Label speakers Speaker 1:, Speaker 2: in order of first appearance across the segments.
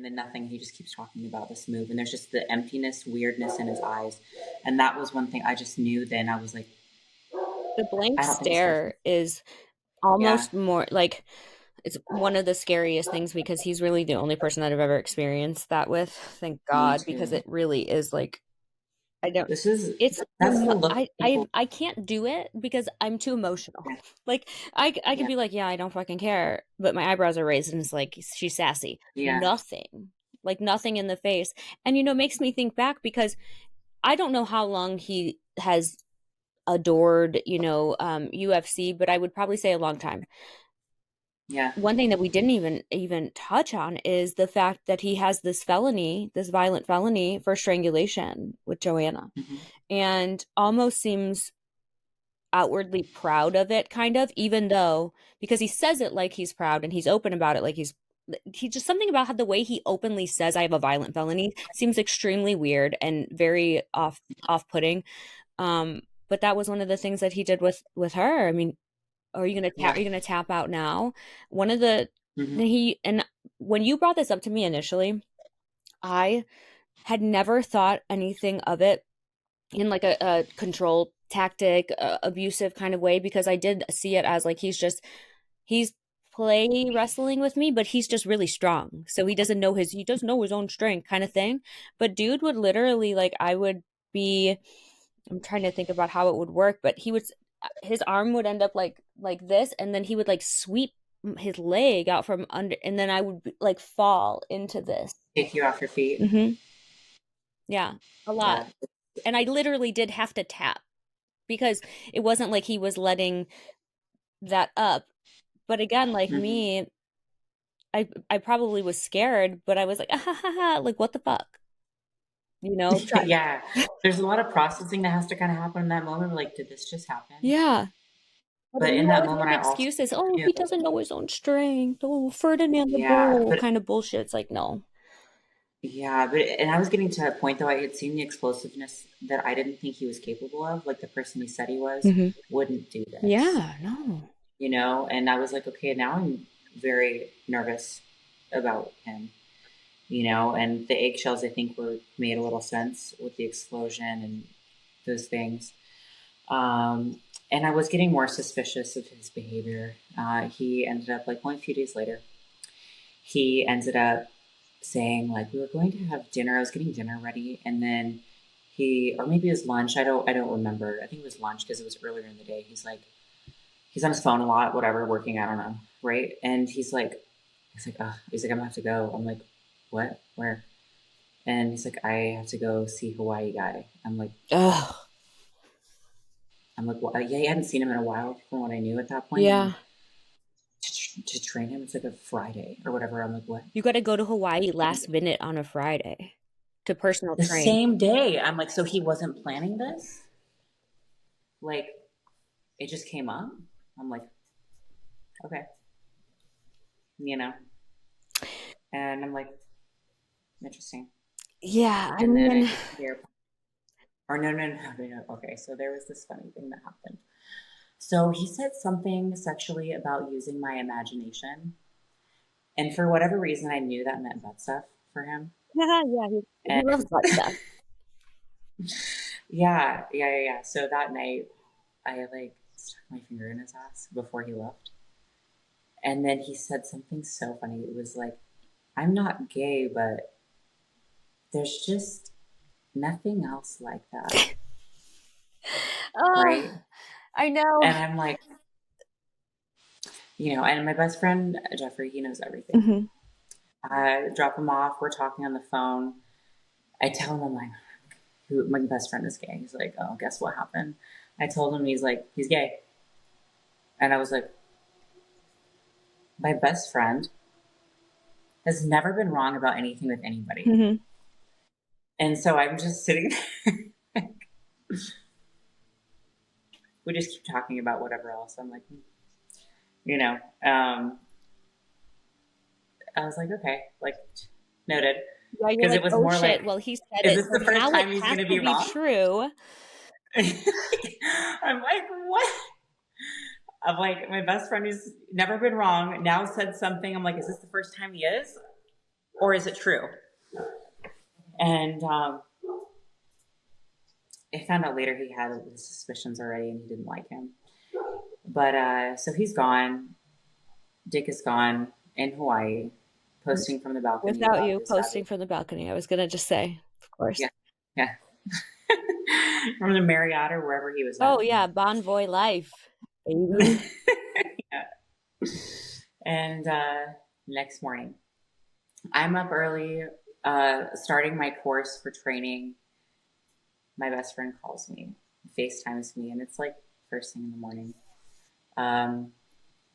Speaker 1: and then nothing. He just keeps talking about this move, and there's just the emptiness, weirdness in his eyes. And that was one thing I just knew then. I was like,
Speaker 2: The blank
Speaker 1: I don't think this person.
Speaker 2: stare is
Speaker 1: Yeah,
Speaker 2: almost more like it's one of the scariest things because he's really the only person that I've ever experienced that with. Thank
Speaker 1: me
Speaker 2: God, because
Speaker 1: too.
Speaker 2: it really is like I don't
Speaker 1: This is
Speaker 2: it's
Speaker 1: that's the look people.
Speaker 2: I can't do it because I'm too emotional. Like I could
Speaker 1: Yeah,
Speaker 2: be like, yeah, I don't fucking care, but my eyebrows are raised and it's like she's sassy.
Speaker 1: yeah,
Speaker 2: Nothing. Like nothing in the face. And it makes me think back because I don't know how long he has adored, UFC, but I would probably say a long time.
Speaker 1: yeah.
Speaker 2: One thing that we didn't even touch on is the fact that he has this felony, this violent felony for strangulation with Joanna,
Speaker 1: Hmm.
Speaker 2: and almost seems outwardly proud of it, kind of, even though because he says it like he's proud and he's open about it, like he just something about how the way he openly says I have a violent felony seems extremely weird and very off-putting. But that was one of the things that he did with her. I mean,
Speaker 1: Yeah.
Speaker 2: are you gonna tap out now? One of the
Speaker 1: Hmm.
Speaker 2: he and when you brought this up to me initially, I had never thought anything of it in like a control tactic, abusive kind of way because I did see it as like he's play wrestling with me, but he's just really strong. So he doesn't know his own strength kind of thing. But dude would literally like I would be I'm trying to think about how it would work, but his arm would end up like this, and then he would like sweep his leg out from under, and then I would like fall into this.
Speaker 1: Take you off your feet.
Speaker 2: Hmm. Yeah, a lot.
Speaker 1: Yeah.
Speaker 2: And I literally did have to tap because it wasn't like he was letting that up. But again, like
Speaker 1: Hmm.
Speaker 2: me, I probably was scared, but I was like, ah, ha, ha, ha, like what the fuck, try.
Speaker 1: Yeah. There's a lot of processing that has to kind of happen in that moment. Like, did this just happen?
Speaker 2: Yeah. But
Speaker 1: But in
Speaker 2: you
Speaker 1: that
Speaker 2: always
Speaker 1: moment,
Speaker 2: make
Speaker 1: I also
Speaker 2: excuses. Oh,
Speaker 1: knew.
Speaker 2: he doesn't know his own strength. Oh, Ferdinand the
Speaker 1: Yeah,
Speaker 2: Bull
Speaker 1: but
Speaker 2: kind of bullshit. It's like, no.
Speaker 1: and I was getting to a point though. I had seen the explosiveness that I didn't think he was capable of. Like the person he said he was
Speaker 2: Hmm.
Speaker 1: wouldn't do this,
Speaker 2: Yeah, no.
Speaker 1: And I was like, okay, now I'm very nervous about him, and the eggshells I think were made a little sense with the explosion and those things. And I was getting more suspicious of his behavior. He ended up like only a few days later. He ended up saying like we were going to have dinner. I was getting dinner ready, and then or maybe it was lunch. I don't remember. I think it was lunch because it was earlier in the day. He's on his phone a lot, whatever, working. I don't know, right? And he's like, I'm gonna have to go. I'm like, what? Where? And he's like, I have to go see Hawaii guy.
Speaker 2: Ugh.
Speaker 1: I'm like, well, yeah, I hadn't seen him in a while from what I knew at that point, and
Speaker 2: Yeah.
Speaker 1: to train him, it's like a Friday or whatever. I'm like, what?
Speaker 2: You got to go to Hawaii last minute on a Friday to personal
Speaker 1: The
Speaker 2: train.
Speaker 1: same day. I'm like, so he wasn't planning this? Like, it just came up. I'm like, okay, you know, and I'm like, interesting.
Speaker 2: Yeah, I
Speaker 1: And then I
Speaker 2: mean,
Speaker 1: get to the airport. Or no, no, no, no, no. Okay, so there was this funny thing that happened. So he said something sexually about using my imagination, and for whatever reason, I knew that meant butt stuff for him.
Speaker 2: yeah, yeah, he
Speaker 1: And
Speaker 2: loves butt stuff.
Speaker 1: yeah, yeah, yeah, yeah. So that night, I like stuck my finger in his ass before he left, and then he said something so funny. It was like, "I'm not gay, but there's just nothing else like that."
Speaker 2: Oh,
Speaker 1: Right?
Speaker 2: I know.
Speaker 1: And I'm like, and my best friend, Jeffrey, he knows everything.
Speaker 2: Hmm.
Speaker 1: I drop him off. We're talking on the phone. I tell him, I'm like, my best friend is gay. He's like, oh, guess what happened? I told him, he's like, he's gay. And I was like, my best friend has never been wrong about anything with anybody.
Speaker 2: Hmm.
Speaker 1: And so I'm just sitting there. We just keep talking about whatever else. I'm like, you know, um, I was like, okay, like noted.
Speaker 2: Yeah, you're
Speaker 1: Because
Speaker 2: like,
Speaker 1: it was
Speaker 2: oh
Speaker 1: more
Speaker 2: shit.
Speaker 1: like,
Speaker 2: Well, he said
Speaker 1: is
Speaker 2: it,
Speaker 1: this
Speaker 2: so
Speaker 1: the first
Speaker 2: now it
Speaker 1: time he's
Speaker 2: has
Speaker 1: going to
Speaker 2: to
Speaker 1: be
Speaker 2: be
Speaker 1: wrong?
Speaker 2: true.
Speaker 1: I'm like, what? I'm like, my best friend who's never been wrong now said something. I'm like, is this the first time he is? or is it true? And I found out later he had his suspicions already, and he didn't like him. But so he's gone. Dick is gone in Hawaii, posting from the balcony
Speaker 2: Without
Speaker 1: about
Speaker 2: you
Speaker 1: his savage.
Speaker 2: posting from the balcony. I was gonna just say, of course.
Speaker 1: Yeah, yeah. From the Marriott or wherever he was
Speaker 2: Oh
Speaker 1: at.
Speaker 2: yeah, Bon Voy life, baby.
Speaker 1: Yeah. And next morning, I'm up early, starting my course for training. My best friend calls me, FaceTimes me, and it's like first thing in the morning. Um,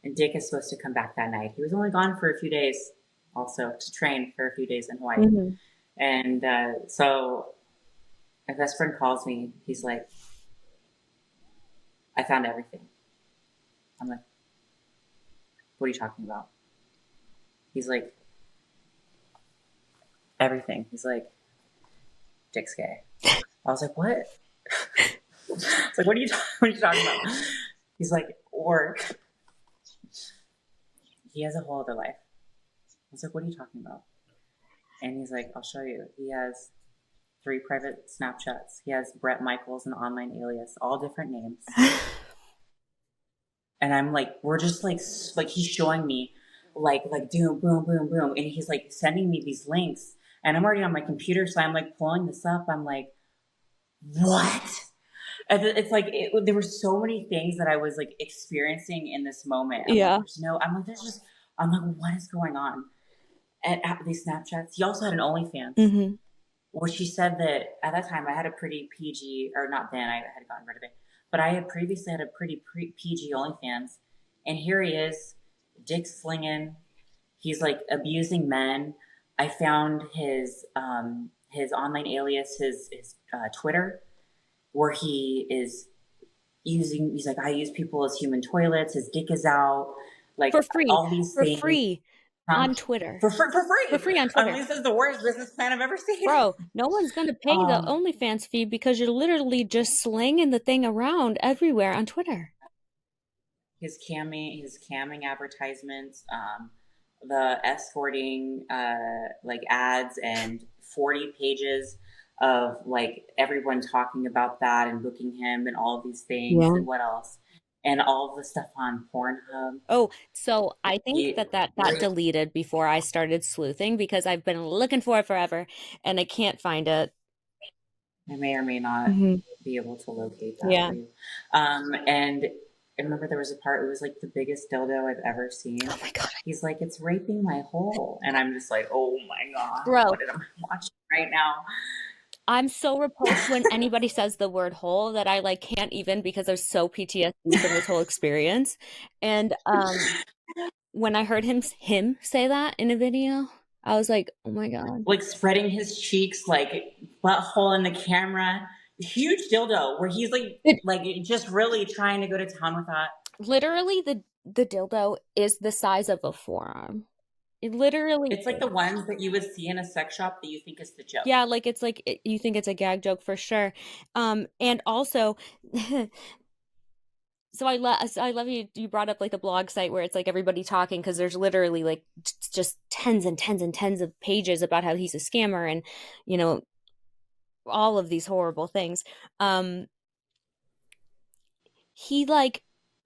Speaker 1: and Dick is supposed to come back that night. He was only gone for a few days, also to train for a few days in Hawaii.
Speaker 2: Hmm.
Speaker 1: And so my best friend calls me. He's like, I found everything. I'm like, what are you talking about? He's like, everything. He's like, Dick's gay. I was like, what? It's like, what are you talking about? He's like, work. He has a whole other life. I was like, what are you talking about? And he's like, I'll show you. He has 3 private Snapchats. He has Brett Michaels, an online alias, all different names. And I'm like, we're just like he's showing me like boom, boom, boom, boom. And he's like sending me these links. And I'm already on my computer, so I'm like pulling this up. I'm like, what? And it's like there were so many things that I was like experiencing in this moment. I'm like,
Speaker 2: Yeah.
Speaker 1: I'm like, what is going on? And at these Snapchats, he also had an OnlyFans.
Speaker 2: Hmm.
Speaker 1: Well, she said that at that time I had a pretty PG, or not then, I had gotten rid of it, but I had previously had a pretty PG OnlyFans. And here he is, dick slinging. He's like abusing men. I found his online alias, his Twitter, where he is using, he's like, I use people as human toilets. His dick is out, like
Speaker 2: For free.
Speaker 1: all these
Speaker 2: For
Speaker 1: things.
Speaker 2: free
Speaker 1: Huh?
Speaker 2: on Twitter.
Speaker 1: For
Speaker 2: For
Speaker 1: free.
Speaker 2: free on
Speaker 1: I mean,
Speaker 2: Twitter.
Speaker 1: this is the worst business plan I've ever seen.
Speaker 2: Bro, no one's gonna pay the
Speaker 1: Um,
Speaker 2: OnlyFans fee because you're literally just slinging the thing around everywhere on Twitter.
Speaker 1: his camming advertisements, the escorting like ads, and 40 pages of like everyone talking about that and booking him and all of these things,
Speaker 2: Yeah.
Speaker 1: and what else, and all of the stuff on Pornhub.
Speaker 2: Oh, so I think
Speaker 1: He,
Speaker 2: that got deleted before I started sleuthing because I've been looking for it forever and I can't find it.
Speaker 1: I may or may not
Speaker 2: Hmm.
Speaker 1: be able to locate that
Speaker 2: Yeah.
Speaker 1: for you. And I remember there was a part, it was like the biggest dildo I've ever seen.
Speaker 2: Oh my God.
Speaker 1: He's like, it's raping my hole. And I'm just like, oh my God,
Speaker 2: Bro,
Speaker 1: what am I watching right now?
Speaker 2: I'm so repulsed when anybody says the word hole that I like can't even because there's so PTSD from this whole experience. And when I heard him say that in a video, I was like, "Oh my God."
Speaker 1: Like spreading his cheeks, like butthole in the camera. Huge dildo where he's
Speaker 2: It
Speaker 1: like just really trying to go to town with that.
Speaker 2: literally the dildo is the size of a forearm. It literally
Speaker 1: It's like
Speaker 2: is.
Speaker 1: the ones that you would see in a sex shop that you think is the joke.
Speaker 2: Yeah, like it's like you think it's a gag joke for sure. And also I love you brought up like the blog site where it's like everybody talking because there's literally like just tens and tens and tens of pages about how he's a scammer and you know all of these horrible things. Um he like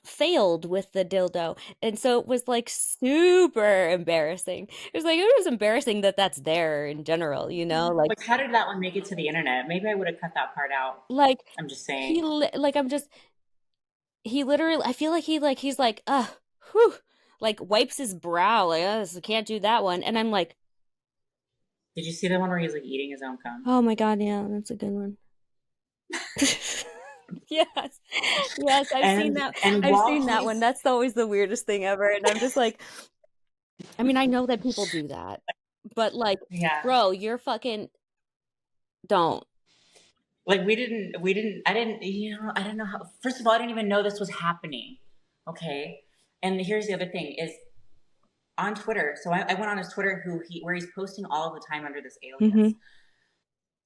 Speaker 2: failed with the dildo and so it was like super embarrassing. It was embarrassing that that's there in general,
Speaker 1: Like, how did that one make it to the internet? Maybe I would have cut that part out.
Speaker 2: like
Speaker 1: I'm just saying.
Speaker 2: like he literally I feel like he's like whew, like wipes his brow like can't do that one and I'm like
Speaker 1: Did you see the one where he's like eating his own cum?
Speaker 2: oh my God, yeah, that's a good one. Yes. Yes, I've seen that.
Speaker 1: And
Speaker 2: I've
Speaker 1: while
Speaker 2: seen that one.
Speaker 1: he's
Speaker 2: That's always the weirdest thing ever. And I'm just like, I mean, I know that people do that, but like,
Speaker 1: yeah,
Speaker 2: bro, you're fucking don't.
Speaker 1: like I didn't know how. First of all, I didn't even know this was happening. Okay, and here's the other thing is on Twitter. So I went on his Twitter where he's posting all the time under this alias.
Speaker 2: Hmm.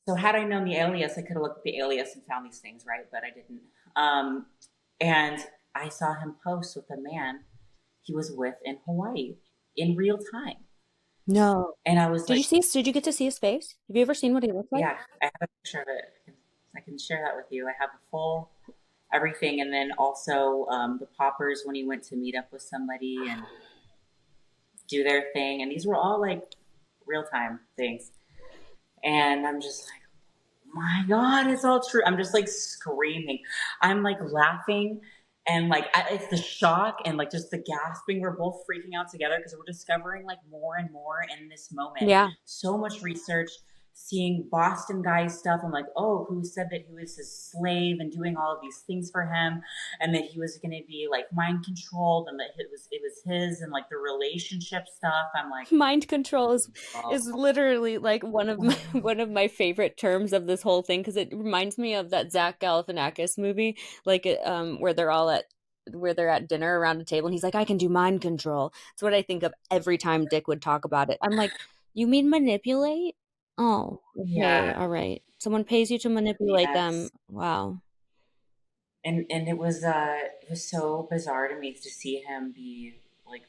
Speaker 1: So had I known the alias, I could have looked at the alias and found these things, right? But I didn't. And I saw him post with a man he was with in Hawaii in real time.
Speaker 2: No.
Speaker 1: And I was like,
Speaker 2: Did you get to see his face? Have you ever seen what he looks like?
Speaker 1: yeah, I have a picture of it. I can share that with you. I have a full everything. And then also the poppers when he went to meet up with somebody and do their thing. And these were all like real time things. And I'm just like, my God, it's all true. I'm just like screaming. I'm like laughing and like it's the shock and like just the gasping. We're both freaking out together because we're discovering like more and more in this moment.
Speaker 2: Yeah.
Speaker 1: So much research, seeing Boston guys stuff. I'm like, oh, who said that he was his slave and doing all of these things for him, and that he was going to be like mind controlled, and that it was his, and like the relationship stuff. I'm like,
Speaker 2: Mind control
Speaker 1: oh,
Speaker 2: is literally like one of my one of my favorite terms of this whole thing because it reminds me of that Zach Galifianakis movie, like where they're at dinner around a table and he's like, I can do mind control. It's what I think of every time Dick would talk about it. I'm like, you mean manipulate? Oh, okay,
Speaker 1: yeah,
Speaker 2: all right. Someone pays you to manipulate them.
Speaker 1: yes.
Speaker 2: Wow.
Speaker 1: And it was so bizarre to me to see him be like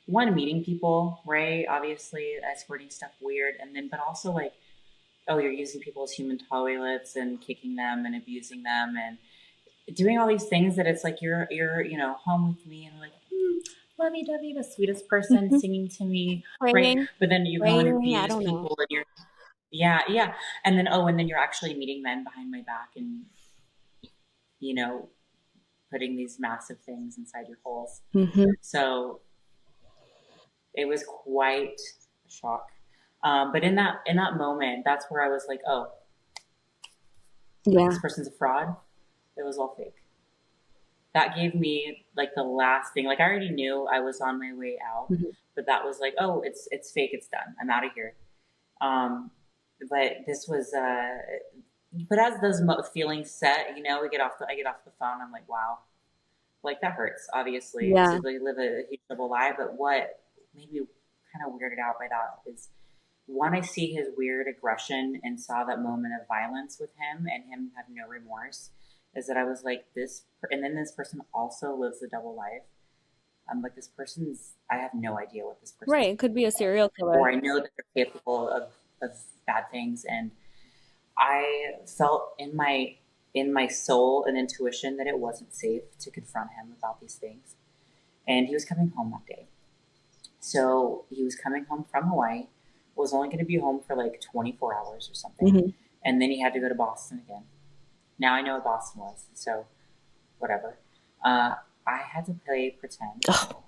Speaker 1: one meeting people, right? Obviously escorting stuff weird, and then but also like, oh, you're using people as human toilets and kicking them and abusing them and doing all these things that it's like you're home with me and like lovey dovey, the sweetest person singing to me, right?
Speaker 2: Praying,
Speaker 1: But then you go and
Speaker 2: praying, I
Speaker 1: abuse
Speaker 2: don't know.
Speaker 1: people and you're yeah, yeah, and then oh, and then you're actually meeting men behind my back and you know putting these massive things inside your holes.
Speaker 2: Hmm.
Speaker 1: So it was quite a shock. But in that moment, that's where I was like, oh, this
Speaker 2: Yeah.
Speaker 1: person's a fraud. It was all fake. That gave me like the last thing. Like I already knew I was on my way out,
Speaker 2: Mhm.
Speaker 1: but that was like, oh, it's fake. It's done. I'm out of here. Um, but this was. But as those feelings set, I get off the phone. I'm like, wow, like that hurts obviously to
Speaker 2: Yeah.
Speaker 1: like, live a huge double lie. But what made me kind of weirded out by that is one, I see his weird aggression and saw that moment of violence with him and him have no remorse. Is that I was like this, and then this person also lives a double life. I'm like this person's. I have no idea what this person's
Speaker 2: Right. It could be a
Speaker 1: capable of,
Speaker 2: serial
Speaker 1: or
Speaker 2: killer.
Speaker 1: I know that they're capable of bad things, and I felt in my soul an intuition that it wasn't safe to confront him about these things. And he was coming home that day. So he was coming home from Hawaii, was only going to be home for like 24 hours or something.
Speaker 2: Hmm.
Speaker 1: And then he had to go to Boston again. Now I know what Boston was, so whatever. Uh, I had to play pretend
Speaker 2: Oh,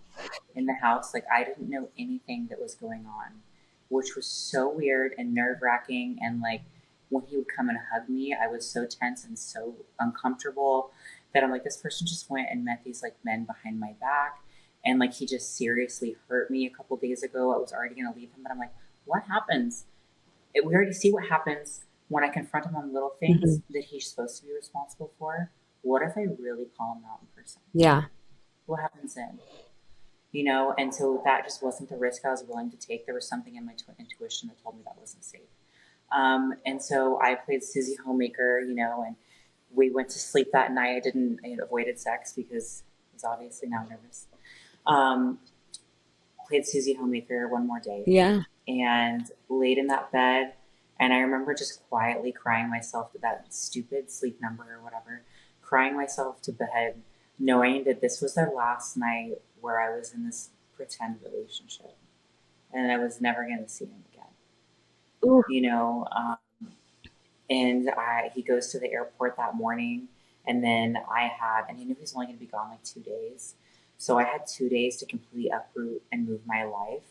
Speaker 1: in the house like I didn't know anything that was going on, which was so weird and nerve wracking. And like when he would come and hug me, I was so tense and so uncomfortable that I'm like, this person just went and met these like men behind my back. And like he just seriously hurt me a couple days ago. I was already going to leave him, but I'm like, what happens? We already see what happens when I confront him on little things
Speaker 2: hmm.
Speaker 1: that he's supposed to be responsible for. What if I really call him out in person?
Speaker 2: Yeah.
Speaker 1: What happens then? And so that just wasn't the risk I was willing to take. There was something in my intuition that told me that wasn't safe. And so I played Susie Homemaker, and we went to sleep that night. I avoided sex because I was obviously now nervous. Um, Played Susie Homemaker one more day
Speaker 2: Yeah.
Speaker 1: and laid in that bed. And I remember just quietly crying myself to that stupid sleep number or whatever, crying myself to bed, knowing that this was the last night where I was in this pretend relationship and I was never going to see him again.
Speaker 2: Ooh.
Speaker 1: You know, and he goes to the airport that morning, and then and he knew he was only going to be gone like 2 days. So I had 2 days to completely uproot and move my life.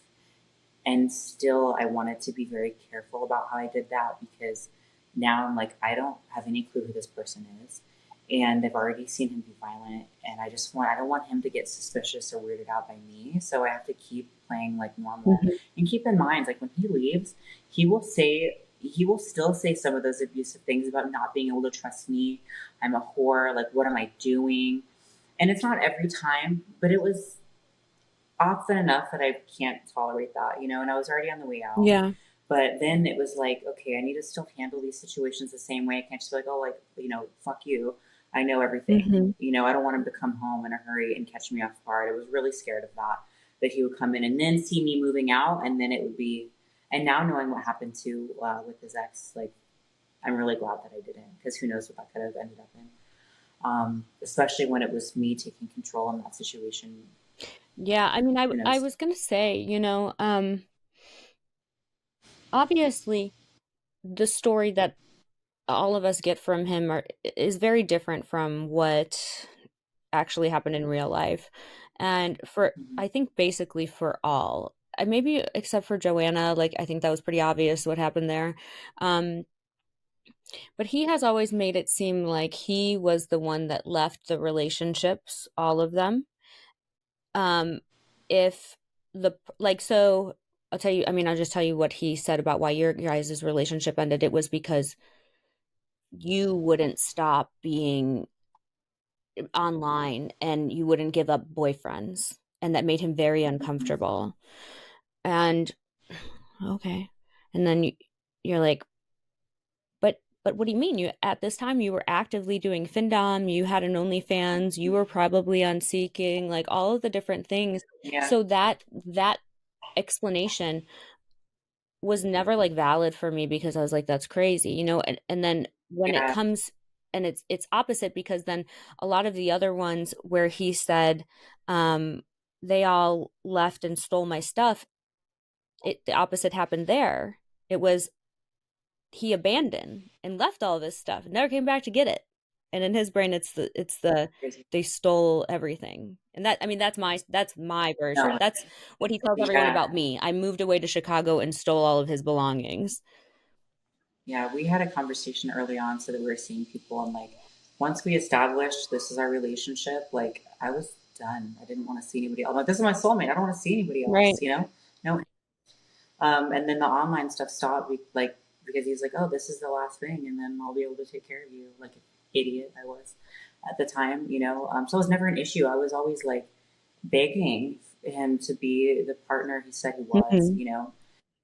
Speaker 1: And still, I wanted to be very careful about how I did that because now I'm like, I don't have any clue who this person is. And I've already seen him be violent. And I don't want him to get suspicious or weirded out by me. So I have to keep playing like normal.
Speaker 2: Mhm.
Speaker 1: And keep in mind, like when he leaves, he will still say some of those abusive things about not being able to trust me. I'm a whore. Like, what am I doing? And it's not every time, but it was often enough that I can't tolerate that. And I was already on the way out.
Speaker 2: Yeah.
Speaker 1: But then it was like, okay, I need to still handle these situations the same way. I can't just be like, oh, like, fuck you. I know everything.
Speaker 2: Hmm.
Speaker 1: I don't want him to come home in a hurry and catch me off guard. I was really scared of that. that he would come in and then see me moving out, and then it would be. And now knowing what happened to with his ex, like I'm really glad that I didn't, because who knows what that could have ended up in. Especially when it was me taking control in that situation.
Speaker 2: Yeah, I mean, I
Speaker 1: Who
Speaker 2: I
Speaker 1: knows?
Speaker 2: was gonna say, obviously the story that all of us get from him is very different from what actually happened in real life. And for,
Speaker 1: Mm-hmm.
Speaker 2: I think basically for all, maybe except for Joanna, like I think that was pretty obvious what happened there. Um, but he has always made it seem like he was the one that left the relationships, all of them. Um, if so I'll tell you, I mean, I'll just tell you what he said about why your guys' relationship ended. It was because you wouldn't stop being online and you wouldn't give up boyfriends, and that made him very
Speaker 1: Mm-hmm.
Speaker 2: uncomfortable. And okay. And then you're like, but what do you mean? You, at this time, you were actively doing findom, you had an OnlyFans, you were probably on Seeking, like all of the different things.
Speaker 1: Yeah,
Speaker 2: So that explanation was never like valid for me, because I was like, that's crazy, and then when it
Speaker 1: yeah,
Speaker 2: comes, and it's opposite, because then a lot of the other ones where he said um they all left and stole my stuff, the opposite happened there. It was he abandoned and left all of his stuff and never came back to get it. And in his brain, it's the
Speaker 1: crazy.
Speaker 2: they stole everything. And that, I mean, that's my version.
Speaker 1: No,
Speaker 2: That's what he tells everyone
Speaker 1: yeah,
Speaker 2: about me. I moved away to Chicago and stole all of his belongings.
Speaker 1: yeah. We had a conversation early on, so that we were seeing people, and like once we established this is our relationship, like I was done. I didn't want to see anybody else. I'm like, this is my soulmate. I don't want to see anybody
Speaker 2: Right.
Speaker 1: else. No. And then the online stuff stopped, like because he's like, oh, this is the last thing, and then I'll be able to take care of you, like an idiot I was at the time. So it was never an issue. I was always like begging him to be the partner he said he was,
Speaker 2: Mhm.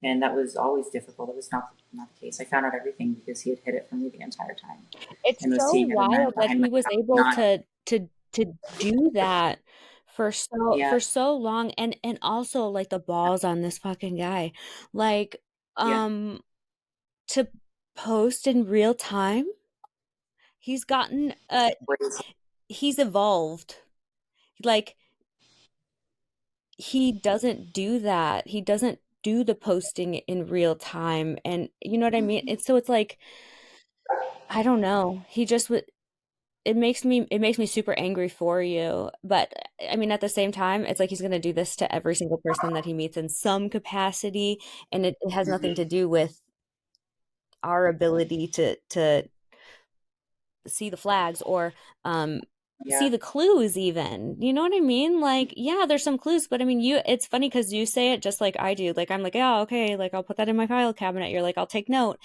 Speaker 1: and that was always difficult. That was not the case. I found out everything because he had hid it from me the entire time
Speaker 2: It's
Speaker 1: and was
Speaker 2: so
Speaker 1: seeing other men
Speaker 2: wild that
Speaker 1: behind my
Speaker 2: he was
Speaker 1: back.
Speaker 2: able
Speaker 1: Not,
Speaker 2: to do that for
Speaker 1: yeah,
Speaker 2: so long, and also like the balls on this fucking guy. Like
Speaker 1: yeah,
Speaker 2: um to post in real time. He's gotten
Speaker 1: crazy.
Speaker 2: he's evolved. Like he doesn't do that. He doesn't do the posting in real time, and you know what I mean? It's like, I don't know. He just would it makes me super angry for you. But I mean, at the same time, it's like he's going to do this to every single person that he meets in some capacity, and it has nothing to
Speaker 1: Mm-hmm.
Speaker 2: do with our ability to see the flags, or see
Speaker 1: Yeah,
Speaker 2: the clues even. You know what I mean? Like, yeah, there's some clues, but I mean, it's funny because you say it just like I do. Like, I'm like, yeah, okay, like I'll put that in my file cabinet. You're like, I'll take note.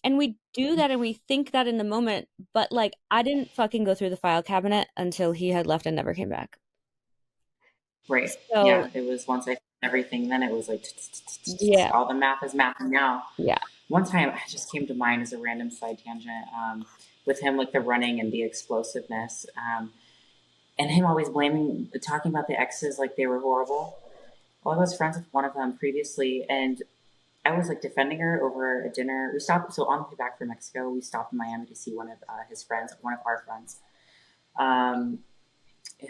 Speaker 2: And we do that and we think that in the moment, but like I didn't fucking go through the file cabinet until he had left and never came back.
Speaker 1: right.
Speaker 2: So,
Speaker 1: Yeah, it was once I found everything. Then it was like
Speaker 2: yeah,
Speaker 1: all the math is mathing now.
Speaker 2: yeah.
Speaker 1: One time it just came to mind as a random side tangent, with him, like the running and the explosiveness, and him always blaming, talking about the exes like they were horrible. Well, I was friends with one of them previously, and I was like defending her over a dinner. We stopped, so on the way back from Mexico, we stopped in Miami to see one of his friends, one of our friends, um,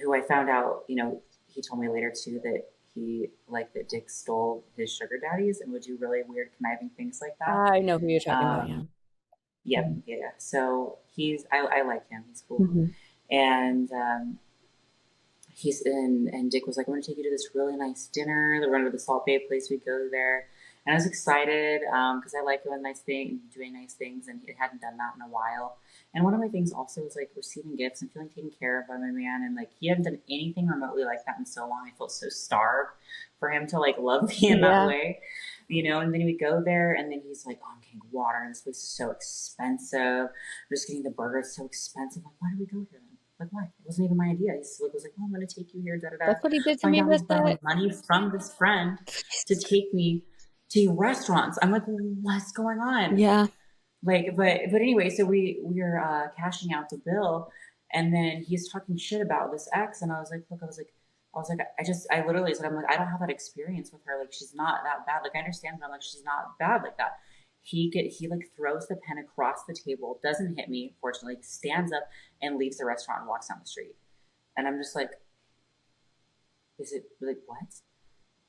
Speaker 1: who I found out, he told me later too that he, like, that Dick stole his sugar daddies and would do really weird, conniving things like that.
Speaker 2: I know who you're talking about, yeah.
Speaker 1: Um, Yep,
Speaker 2: Mhm.
Speaker 1: yeah. So I like him. He's cool.
Speaker 2: Mhm.
Speaker 1: And he's in, and Dick was like, "I'm going to take you to this really nice dinner. We're going to the Salt Bay place. We go there." And I was excited because I like doing doing nice things, and he hadn't done that in a while. And one of my things also was like receiving gifts and feeling taken care of by my man, and like he hadn't done anything remotely like that in so long. I felt so starved for him to like love me in that
Speaker 2: Yeah.
Speaker 1: way. And then we go there, and then he's like, "Oh, I'm getting water, and this place is so expensive. I'm just getting the burger; it's so expensive. Like, why do we go here then? Like, why? It wasn't even my idea." He was like, "Oh, I'm going to take you here, da da da."
Speaker 2: That's what he did to
Speaker 1: Find
Speaker 2: me
Speaker 1: out he's
Speaker 2: with the
Speaker 1: borrowing money from this friend to take me to restaurants. I'm like, what's going on?
Speaker 2: Yeah.
Speaker 1: Like, but anyway, so we were cashing out the bill, and then he's talking shit about this ex, and I was like, look, I was like, I literally said, I'm like, I don't have that experience with her. Like, she's not that bad. Like, I understand, but I'm like, she's not bad like that. He like throws the pen across the table, doesn't hit me, fortunately, stands up and leaves the restaurant and walks down the street. And I'm just like, is it like what?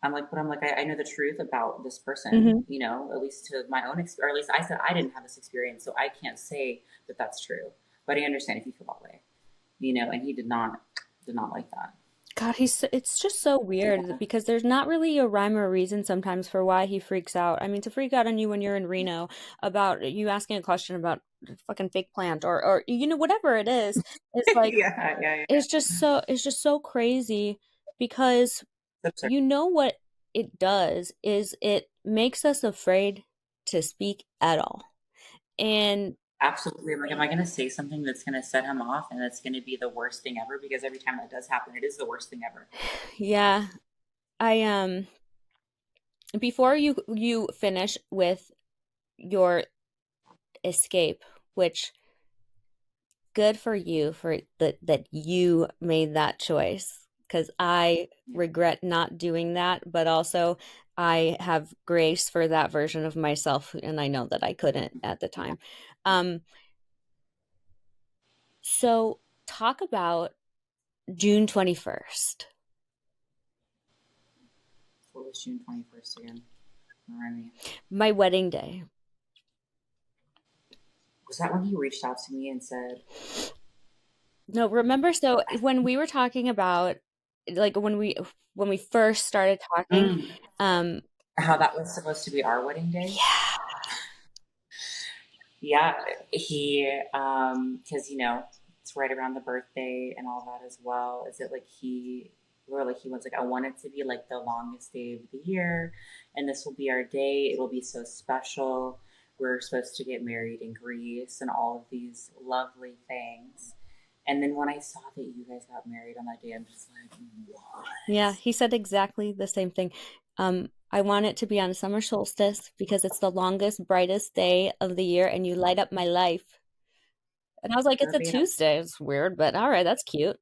Speaker 1: I'm like, but I'm like, I know the truth about this person,
Speaker 2: Hmm.
Speaker 1: you know, at least to my own experience, or at least I said I didn't have this experience, so I can't say that that's true. But I understand if you feel that way, you know, and he did not like that.
Speaker 2: God, it's just so weird
Speaker 1: Yeah.
Speaker 2: because there's not really a rhyme or reason sometimes for why he freaks out. I mean, to freak out on you when you're in Reno about you asking a question about a fucking fake plant or whatever it is, it's like
Speaker 1: Yeah, yeah, yeah.
Speaker 2: it's just so crazy because
Speaker 1: That's
Speaker 2: you know what it does is it makes us afraid to speak at all. And
Speaker 1: absolutely. I'm like, am I going to say something that's going to set him off and that's going to be the worst thing ever? Because every time that does happen, it is the worst thing ever.
Speaker 2: yeah, I before you finish with your escape, which good for you for that you made that choice because I
Speaker 1: Yeah.
Speaker 2: regret not doing that, but also I have grace for that version of myself and I know that I couldn't at the
Speaker 1: Yeah.
Speaker 2: time. Um so talk about June 21st,
Speaker 1: What was June 21st again? Remind me.
Speaker 2: my wedding day.
Speaker 1: Was that when he reached out to me and said,
Speaker 2: No, remember so
Speaker 1: I,
Speaker 2: when we were talking about like when we first started talking,
Speaker 1: mm,
Speaker 2: um
Speaker 1: how that was supposed to be our wedding day?
Speaker 2: yeah.
Speaker 1: Yeah, because it's right around the birthday and all that as well. Is it like he was like, I want it to be like the longest day of the year, and this will be our day. It will be so special. We're supposed to get married in Greece and all of these lovely things. And then when I saw that you guys got married on that day, I'm just like, what?
Speaker 2: Yeah, he said exactly the same thing. I want it to be on summer solstice because it's the longest, brightest day of the year and you light up my life. And I was like, it's a
Speaker 1: Verbatim.
Speaker 2: Tuesday. It's weird, but all right, that's cute.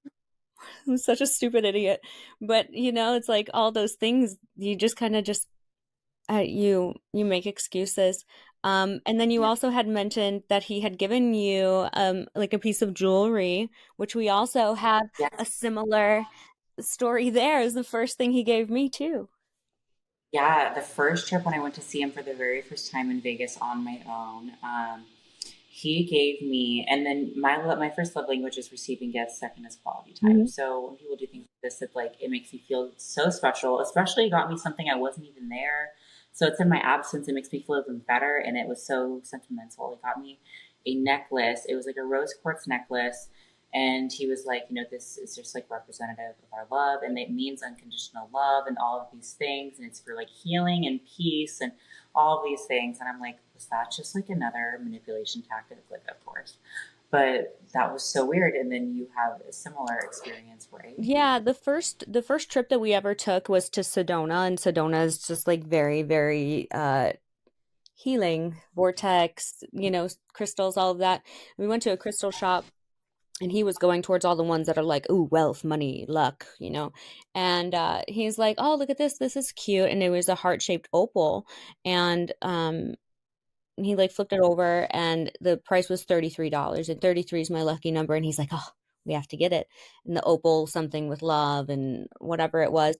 Speaker 2: I'm such a stupid idiot. But it's like all those things you just kind of just you make excuses. And then you
Speaker 1: Yeah.
Speaker 2: also had mentioned that he had given you like a piece of jewelry, which we also have a
Speaker 1: Yes.
Speaker 2: similar story there is the first thing he gave me too.
Speaker 1: Yeah, the first trip when I went to see him for the very first time in Vegas on my own, he gave me, and then my first love language is receiving gifts. Second is quality time.
Speaker 2: Mhm.
Speaker 1: So when people do things like this, it makes me feel so special. Especially, got me something I wasn't even there, so it's in my absence. It makes me feel even better, and it was so sentimental. He got me a necklace. It was like a rose quartz necklace. And he was like, this is just like representative of our love, and it means unconditional love and all of these things, and it's for like healing and peace and all of these things. And I'm like, was that just like another manipulation tactic? Like, of course. But that was so weird. And then you have a similar experience, right?
Speaker 2: Yeah, the first trip that we ever took was to Sedona, and Sedona is just like very, very healing, vortex, crystals, all of that. We went to a crystal shop and he was going towards all the ones that are like, ooh, wealth, money, luck. And he's like, oh, look at this. This is cute. And it was a heart-shaped opal. And he like flipped it over and the price was $33 and 33 is my lucky number and he's like, oh, we have to get it. And the opal something with love and whatever it was,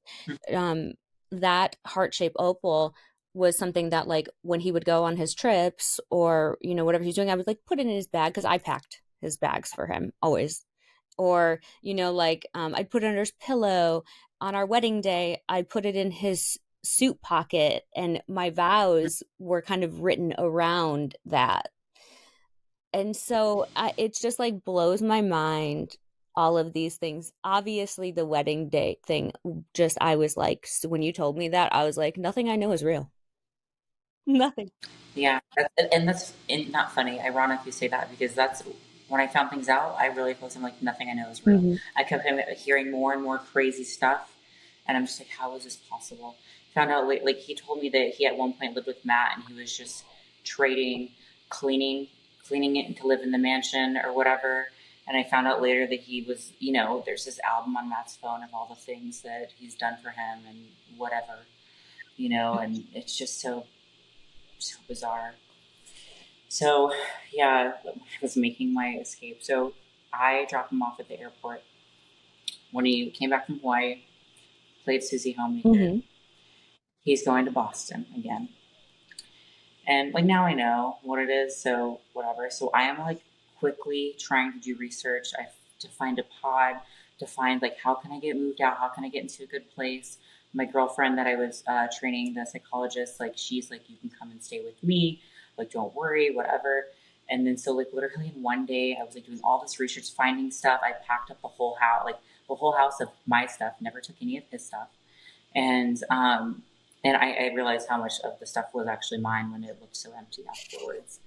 Speaker 2: um that heart-shaped opal was something that like when he would go on his trips or whatever he's doing, I would like put it in his bag because I packed his bags for him always. Or like I'd put it under his pillow. On our wedding day I'd put it in his suit pocket and my vows were kind of written around that. And so it's just like blows my mind, all of these things. Obviously the wedding date thing, just I was like when you told me that I was like nothing I know is real. Nothing.
Speaker 1: Yeah, that's not funny. Ironic you say that because that's when I found things out. I really felt like nothing I know is real.
Speaker 2: Hmm.
Speaker 1: I kept hearing more and more crazy stuff, and I'm just like, how is this possible? Found out like he told me that he at one point lived with Matt, and he was just trading cleaning, cleaning it to live in the mansion or whatever. And I found out later that he was, there's this album on Matt's phone of all the things that he's done for him and whatever, and it's just so bizarre. So, yeah, I was making my escape. So I dropped him off at the airport. When he came back from Hawaii, played Susie Homemaker.
Speaker 2: Mm-hmm.
Speaker 1: He's going to Boston again. And like now I know what it is, so whatever. So I am like quickly trying to do research. I to find a pod, to find like how can I get moved out? How can I get into a good place? My girlfriend that I was training, the psychologist, like she's like, you can come and stay with me. Like don't worry, whatever. And then so like literally in one day, I was like doing all this research, finding stuff. I packed up the whole house, like the whole house of my stuff. Never took any of his stuff. And I realized how much of the stuff was actually mine when it looked so empty afterwards.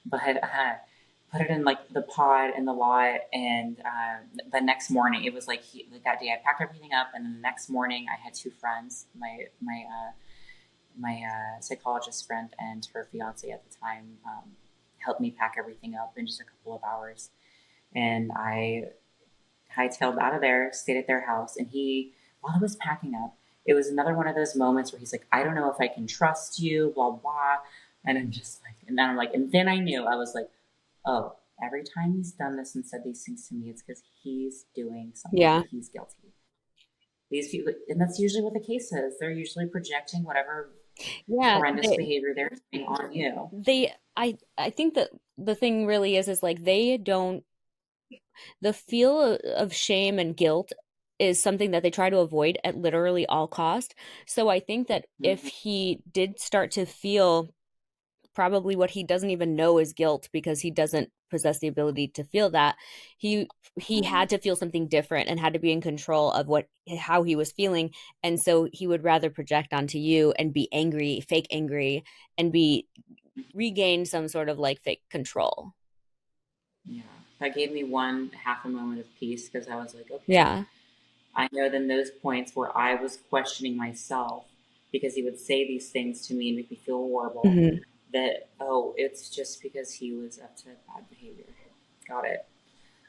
Speaker 1: But put it in like the pod in the lot, and the next morning it was like that day I packed everything up, and then the next morning I had two friends, my psychologist friend and her fiance at the time, helped me pack everything up in just a couple of hours, and I hightailed out of there, stayed at their house, and while I was packing up, it was another one of those moments where he's like, I don't know if I can trust you, blah, blah. And I'm just like, and then I'm like, and then I knew, I was like, oh, every time he's done this and said these things to me, it's because he's doing something.
Speaker 2: Yeah.
Speaker 1: He's guilty. These people, and that's usually what the case is. They're usually projecting whatever
Speaker 2: Yeah.
Speaker 1: horrendous behavior they're doing on you.
Speaker 2: I think that the thing really is like they don't, the feel of shame and guilt is something that they try to avoid at literally all cost. So I think that if
Speaker 1: Mm-hmm.
Speaker 2: he did start to feel probably what he doesn't even know is guilt because he doesn't possess the ability to feel that, he had to feel something different and had to be in control of what how he was feeling, and so he would rather project onto you and be angry, fake angry, and be regain some sort of like fake control.
Speaker 1: Yeah. That gave me one half a moment of peace because I was like, okay,
Speaker 2: Yeah.
Speaker 1: I know then those points where I was questioning myself because he would say these things to me and make me feel horrible,
Speaker 2: Hmm.
Speaker 1: that, oh, it's just because he was up to bad behavior. Got it.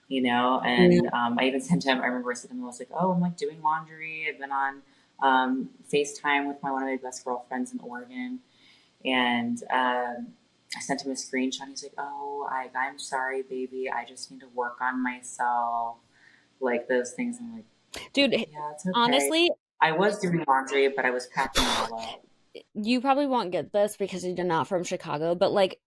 Speaker 2: Yeah.
Speaker 1: And I even sent him, I remember I sent him, I was like, oh, I'm like doing laundry. I've been on FaceTime with one of my best girlfriends in Oregon. And I sent him a screenshot. He's like, oh, I'm sorry, baby. I just need to work on myself. Like those things. I'm like,
Speaker 2: Dude,
Speaker 1: yeah, it's okay.
Speaker 2: honestly,
Speaker 1: I was doing laundry, but I was packing it all up.
Speaker 2: you probably won't get this because you're not from Chicago, but like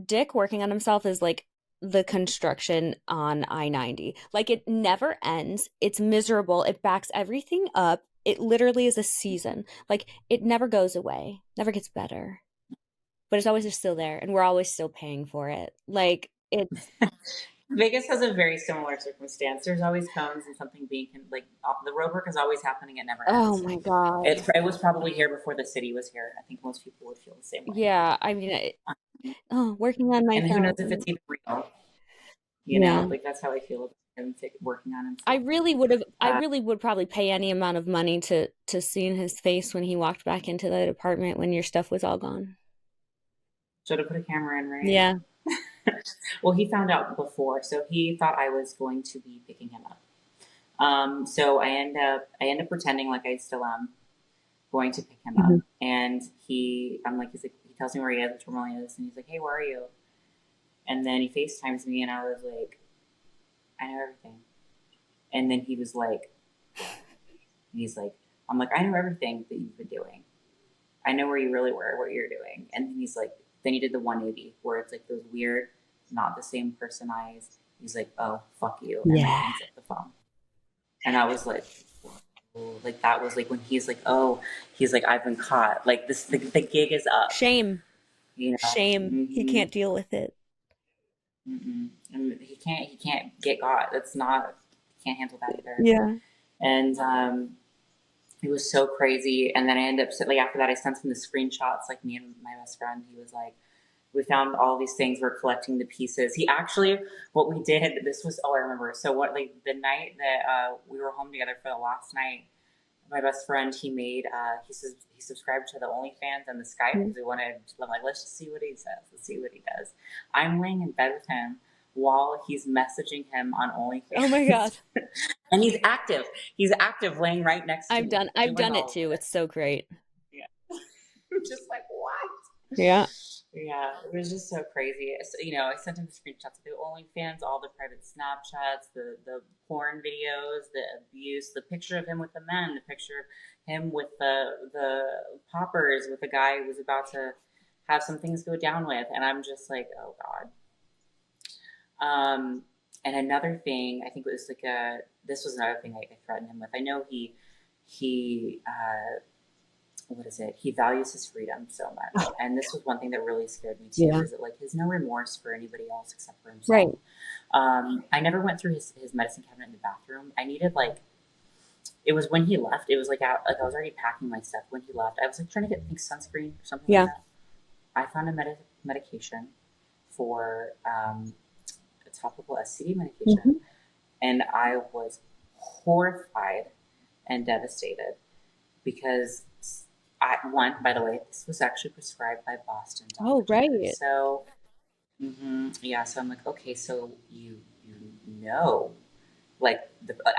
Speaker 2: Dick working on himself is like the construction on I-90. Like it never ends. It's miserable. It backs everything up. It literally is a season. Like it never goes away, never gets better, but it's always just still there and we're always still paying for it. Like it's,
Speaker 1: Vegas has a very similar circumstance. There's always cones and something being like the road work is always happening. It never
Speaker 2: oh
Speaker 1: ends.
Speaker 2: my God.
Speaker 1: It was probably here before the city was here. I think most people would feel the same way.
Speaker 2: Yeah. I mean, oh, working on
Speaker 1: And who knows
Speaker 2: myself.
Speaker 1: if it's even real?
Speaker 2: Yeah.
Speaker 1: Like that's how I feel about him working on
Speaker 2: I
Speaker 1: himself.
Speaker 2: really would have I
Speaker 1: Uh,
Speaker 2: really would probably pay any amount of money to see his face when he walked back into that apartment when your stuff was all gone.
Speaker 1: Should have put a camera in, right?
Speaker 2: Yeah.
Speaker 1: Well, he found out before, so he thought I was going to be picking him up. So I end up pretending like I still am going to pick him
Speaker 2: Mhm.
Speaker 1: up, and he's like, he tells me where he is, which normally is, and he's like, hey, where are you? And then he FaceTimes me, and I was like, I know everything. And then he was like, he's like, I'm like, I know everything that you've been doing. I know where you really were, what you're doing. And he's like, then he did the 180 where it's like those weird, not the same person eyes. He's like, oh, fuck you. And like
Speaker 2: Yeah.
Speaker 1: hangs up the phone. And I was like, oh, like that was like when he's like, oh, he's like, I've been caught. Like the gig is up,
Speaker 2: Shame.
Speaker 1: you know?
Speaker 2: Shame. He
Speaker 1: Mm-hmm.
Speaker 2: can't deal with it.
Speaker 1: Mm-mm. And he can't get caught. That's not, he can't handle that either.
Speaker 2: Yeah.
Speaker 1: And it was so crazy. And then I ended up, like, after that, I sent him the screenshots, like me and my best friend. He was like, we found all these things. We're collecting the pieces. He actually, what we did, this was, oh, I remember. So what, like the night that we were home together for the last night, my best friend, he made, he subscribed to the OnlyFans and the Skype because we wanted, I'm like, let's just see what he says. Let's see what he does. I'm laying in bed with him while he's messaging him on
Speaker 2: Oh my
Speaker 1: OnlyFans.
Speaker 2: God.
Speaker 1: And he's active laying right next to me
Speaker 2: I've
Speaker 1: doing
Speaker 2: done it
Speaker 1: all of
Speaker 2: too.
Speaker 1: this.
Speaker 2: It's so great.
Speaker 1: Yeah. Just like, what?
Speaker 2: Yeah.
Speaker 1: Yeah, it was just so crazy. So, I sent him the screenshots of the OnlyFans, all the private Snapchats, the porn videos, the abuse, the picture of him with the men, the picture of him with the poppers with the guy who was about to have some things go down with, and I'm just like, oh God. And another thing, I think it was like this was another thing I threatened him with. I know he what is it? He values his freedom so much. And this was one thing that really scared me too,
Speaker 2: Yeah.
Speaker 1: is that like his no remorse for anybody else except for
Speaker 2: Right.
Speaker 1: himself. I never went through his medicine cabinet in the bathroom. I needed like it was when he left. It was like I was already packing my stuff when he left. I was like trying to get think sunscreen or something like
Speaker 2: Yeah.
Speaker 1: that. I found a medication for a topical STD medication,
Speaker 2: Hmm.
Speaker 1: and I was horrified and devastated because one, by the way, this was actually prescribed by Boston
Speaker 2: Oh,
Speaker 1: doctors.
Speaker 2: right.
Speaker 1: So, yeah, so I'm like, okay, so you know, like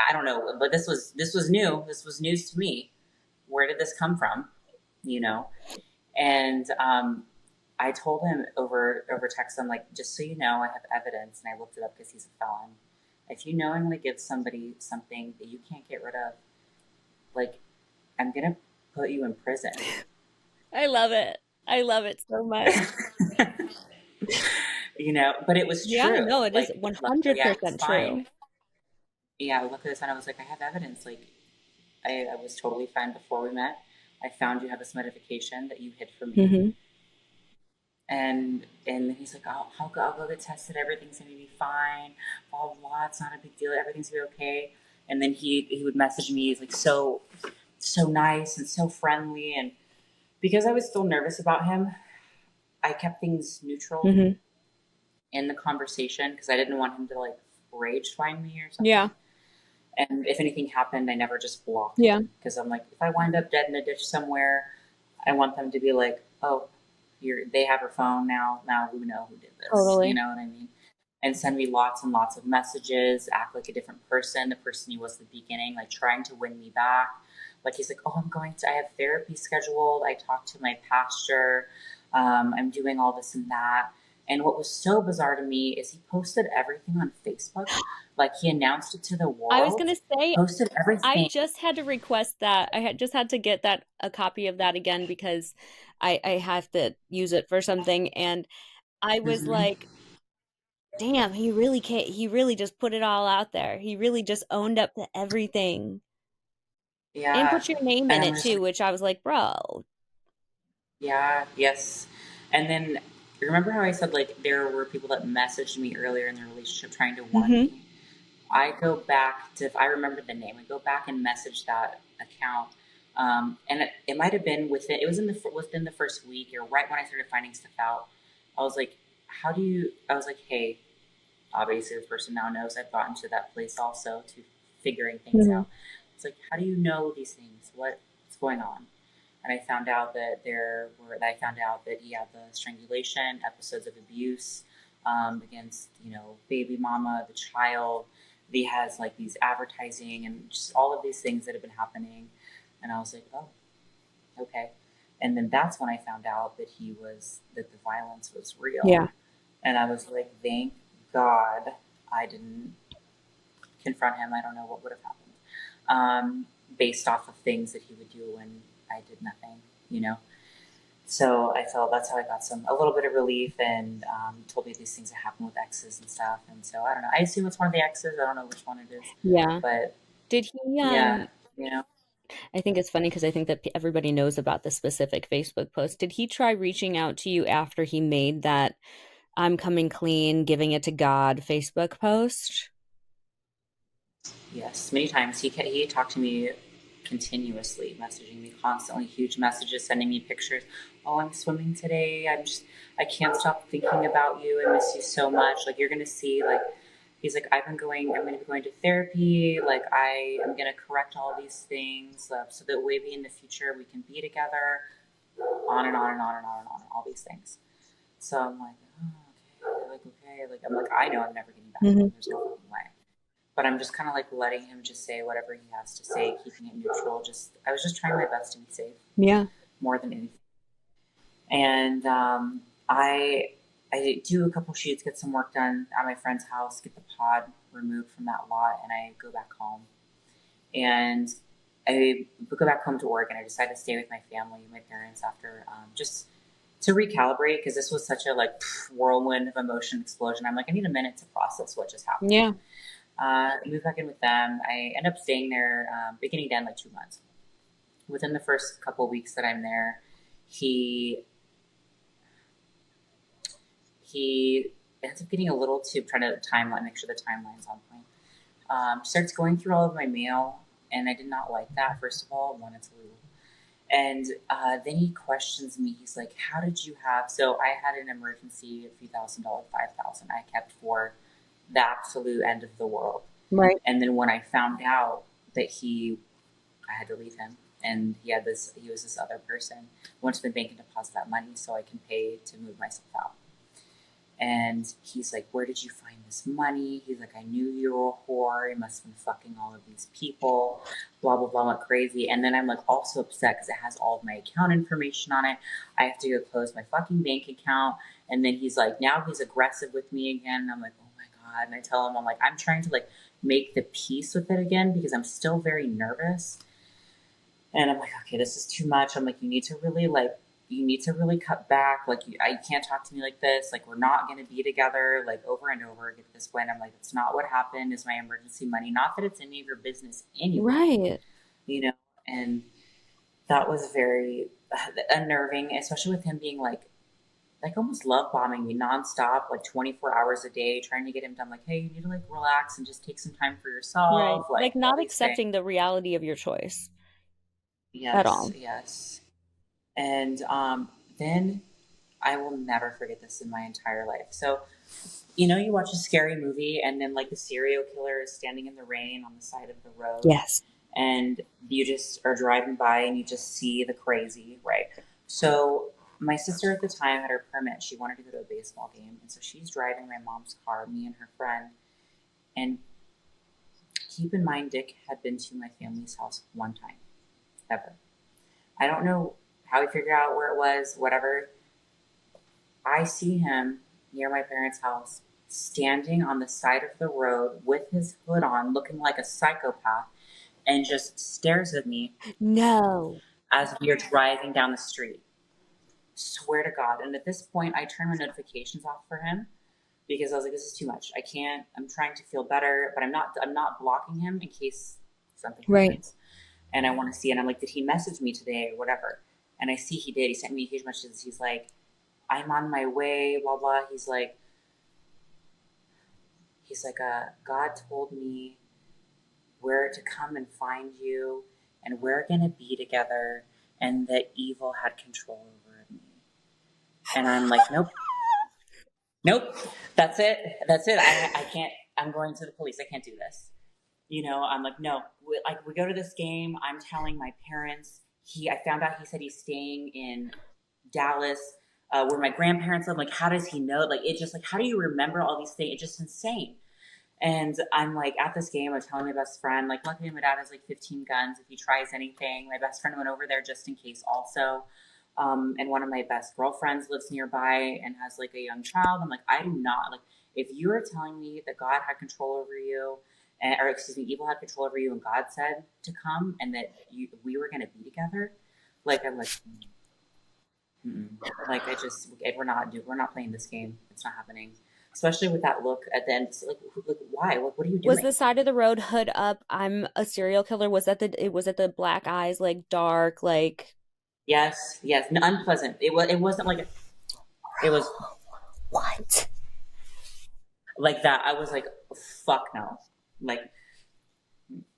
Speaker 1: I don't know, but this was new. This was news to me. Where did this come from? You know, and I told him over text. I'm like, just so you know, I have evidence, and I looked it up because he's a felon. If you knowingly give somebody something that you can't get rid of, like I'm gonna put you in prison.
Speaker 2: I love it. I love it so much.
Speaker 1: But it was
Speaker 2: Yeah,
Speaker 1: true.
Speaker 2: no, it is
Speaker 1: Like, luckily I was
Speaker 2: 100%
Speaker 1: fine.
Speaker 2: true.
Speaker 1: Yeah, luckily I was like, I have evidence. Like, I was totally fine before we met. I found you have this medication that you hid from me.
Speaker 2: Hmm.
Speaker 1: And he's like, oh, I'll go get tested. Everything's gonna be fine. Blah blah blah. It's not a big deal. Everything's gonna be okay. And then he would message me. He's like so nice and so friendly. And because I was still nervous about him, I kept things neutral
Speaker 2: Hmm.
Speaker 1: in the conversation because I didn't want him to like rage find me or
Speaker 2: Yeah.
Speaker 1: something. And if anything happened, I never just blocked
Speaker 2: Yeah.
Speaker 1: him because I'm like, if I wind up dead in a ditch somewhere, I want them to be like, oh, they have her phone now. Now we know who did this. You
Speaker 2: Totally.
Speaker 1: know what I mean? And send me lots and lots of messages, act like a different person, the person he was at the beginning, like trying to win me back. Like he's like, oh, I have therapy scheduled. I talked to my pastor. I'm doing all this and that. And what was so bizarre to me is he posted everything on Facebook. Like he announced it to the
Speaker 2: I was
Speaker 1: world,
Speaker 2: gonna say,
Speaker 1: posted
Speaker 2: I
Speaker 1: everything.
Speaker 2: just had to request that. I had just had to get that a copy of that again because I have to use it for something. And I was
Speaker 1: Hmm.
Speaker 2: like, damn, he really can't, he really just put it all out there. He really just owned up to everything and
Speaker 1: Yeah.
Speaker 2: put your name
Speaker 1: And
Speaker 2: in
Speaker 1: I'm
Speaker 2: it
Speaker 1: just like,
Speaker 2: too, which I was like, bro.
Speaker 1: yeah, yes. And then remember how I said like there were people that messaged me earlier in the relationship trying to warn
Speaker 2: Hmm.
Speaker 1: me? I go back to if I remember the name, I go back and message that account. And it might have been within it was in within the first week or right when I started finding stuff out. I was like, how do you I was like, hey, obviously the person now knows I've gotten to that place also to figuring things
Speaker 2: Hmm.
Speaker 1: out. It's like, how do you know these things? What's going on? And I found out that he had the strangulation, episodes of abuse against, baby mama, the child. He has like these advertising and just all of these things that have been happening. And I was like, oh, okay. And then that's when I found out that the violence was real.
Speaker 2: Yeah.
Speaker 1: And I was like, thank God I didn't confront him. I don't know what would have happened based off of things that he would do when I did nothing, you know? So I felt that's how I got a little bit of relief and told me these things that happen with exes and stuff. And so I don't know. I assume it's one of the exes. I don't know which one it is.
Speaker 2: Yeah.
Speaker 1: But
Speaker 2: Did he,
Speaker 1: yeah, you know,
Speaker 2: I think it's funny because I think that everybody knows about the specific Facebook post. Did he try reaching out to you after he made that I'm coming clean, giving it to God Facebook post?
Speaker 1: yes, many times he talked to me continuously, messaging me constantly, huge messages, sending me pictures. Oh, I'm swimming today. I can't stop thinking about you. I miss you so much. Like you're gonna see, like he's like, I'm gonna be going to therapy. Like I am gonna correct all these things so that maybe in the future we can be together. On and on and on and on and on, all these things. So I'm like, oh, okay. Like, okay. Like, I'm like, I know I'm never getting back with
Speaker 2: Hmm.
Speaker 1: him. There's no fucking way. But I'm just kind of like letting him just say whatever he has to say, keeping it neutral. I was just trying my best to be safe
Speaker 2: Yeah.
Speaker 1: more than anything. And I do a couple shoots, get some work done at my friend's house, get the pod removed from that lot, and I go back home. And I go back home to Oregon. I decided to stay with my family, my parents, after just to recalibrate because this was such a like whirlwind of emotion explosion. I'm like, I need a minute to process what just happened.
Speaker 2: Yeah.
Speaker 1: Moved back in with them. I end up staying there beginning to end like 2 months. Within the first couple of weeks that I'm there, he he ends up getting a little too trying to timeline, make sure the timeline's on point. Starts going through all of my mail, and I did not like that. First of all, one, it's illegal. And then he questions me. He's like, "How did you have?" So I had an emergency, a few $1,000, 5,000. I kept for the absolute end of the world.
Speaker 2: Right.
Speaker 1: And then when I found out that I had to leave him, and he was this other person. Went to the bank and deposit that money so I can pay to move myself out. And he's like, "Where did you find this money?" He's like, "I knew you were a whore. You must have been fucking all of these people." Blah, blah, blah, went crazy. And then I'm like also upset because it has all of my account information on it. I have to go close my fucking bank account. And then he's like, now he's aggressive with me again. And I'm like, oh my God. And I tell him, I'm like, I'm trying to like make the peace with it again because I'm still very nervous. And I'm like, okay, this is too much. I'm like, you need to really cut back. Like, you can't talk to me like this. Like, we're not going to be together. Like, over and over, get this point. I'm like, it's not what happened. Is my emergency money? Not that it's any of your business anyway,
Speaker 2: Right.
Speaker 1: you know. And that was very unnerving, especially with him being like almost love bombing me nonstop, like 24 hours a day, trying to get him done. Like, hey, you need to like relax and just take some time for
Speaker 2: Right.
Speaker 1: yourself.
Speaker 2: Like
Speaker 1: Like all
Speaker 2: not
Speaker 1: these things.
Speaker 2: accepting the reality of your choice at
Speaker 1: Yes,
Speaker 2: all.
Speaker 1: yes. And then I will never forget this in my entire life. So, you watch a scary movie and then like the serial killer is standing in the rain on the side of the road
Speaker 2: Yes.
Speaker 1: and you just are driving by and you just see the crazy, right? So, my sister at the time had her permit. She wanted to go to a baseball game. And so she's driving my mom's car, me and her friend. And keep in mind, Dick had been to my family's house one time, ever. I don't know how he figured out where it was, whatever. I see him near my parents' house, standing on the side of the road with his hood on, looking like a psychopath, and just stares at me
Speaker 2: No.
Speaker 1: as we are driving down the street. Swear to God. And at this point, I turn my notifications off for him because I was like, this is too much. I can't. I'm trying to feel better, but I'm not. I'm not blocking him in case something
Speaker 2: Right.
Speaker 1: happens. And I want to see. And I'm like, did he message me today or whatever? And I see he did. He sent me a huge message. He's like, I'm on my way, blah blah. He's like, God told me where to come and find you, and we're gonna be together, and that evil had control over me. And I'm like, nope, nope, that's it, that's it. I can't. I'm going to the police. I can't do this. I'm like, no. We go to this game. I'm telling my parents. I found out he said he's staying in Dallas, where my grandparents live. Like, how does he know? Like, it just like, how do you remember all these things? It's just insane. And I'm like at this game, I'm telling my best friend, like, luckily my dad has like 15 guns if he tries anything. My best friend went over there just in case also. And one of my best girlfriends lives nearby and has like a young child. I'm like, I do not like if you are telling me that God had control over you, or excuse me, evil had control over you, and God said to come and that we were going to be together. Like I'm like, mm-mm. Like we're not playing this game. It's not happening. Especially with that look at the end. It's like why? What are you
Speaker 2: Was
Speaker 1: doing?
Speaker 2: the side of the road hood up? I'm a serial killer. Was it the black eyes, like dark, like
Speaker 1: Yes, yes, unpleasant. It wasn't like it was
Speaker 2: what?
Speaker 1: like that. I was like, fuck no. Like,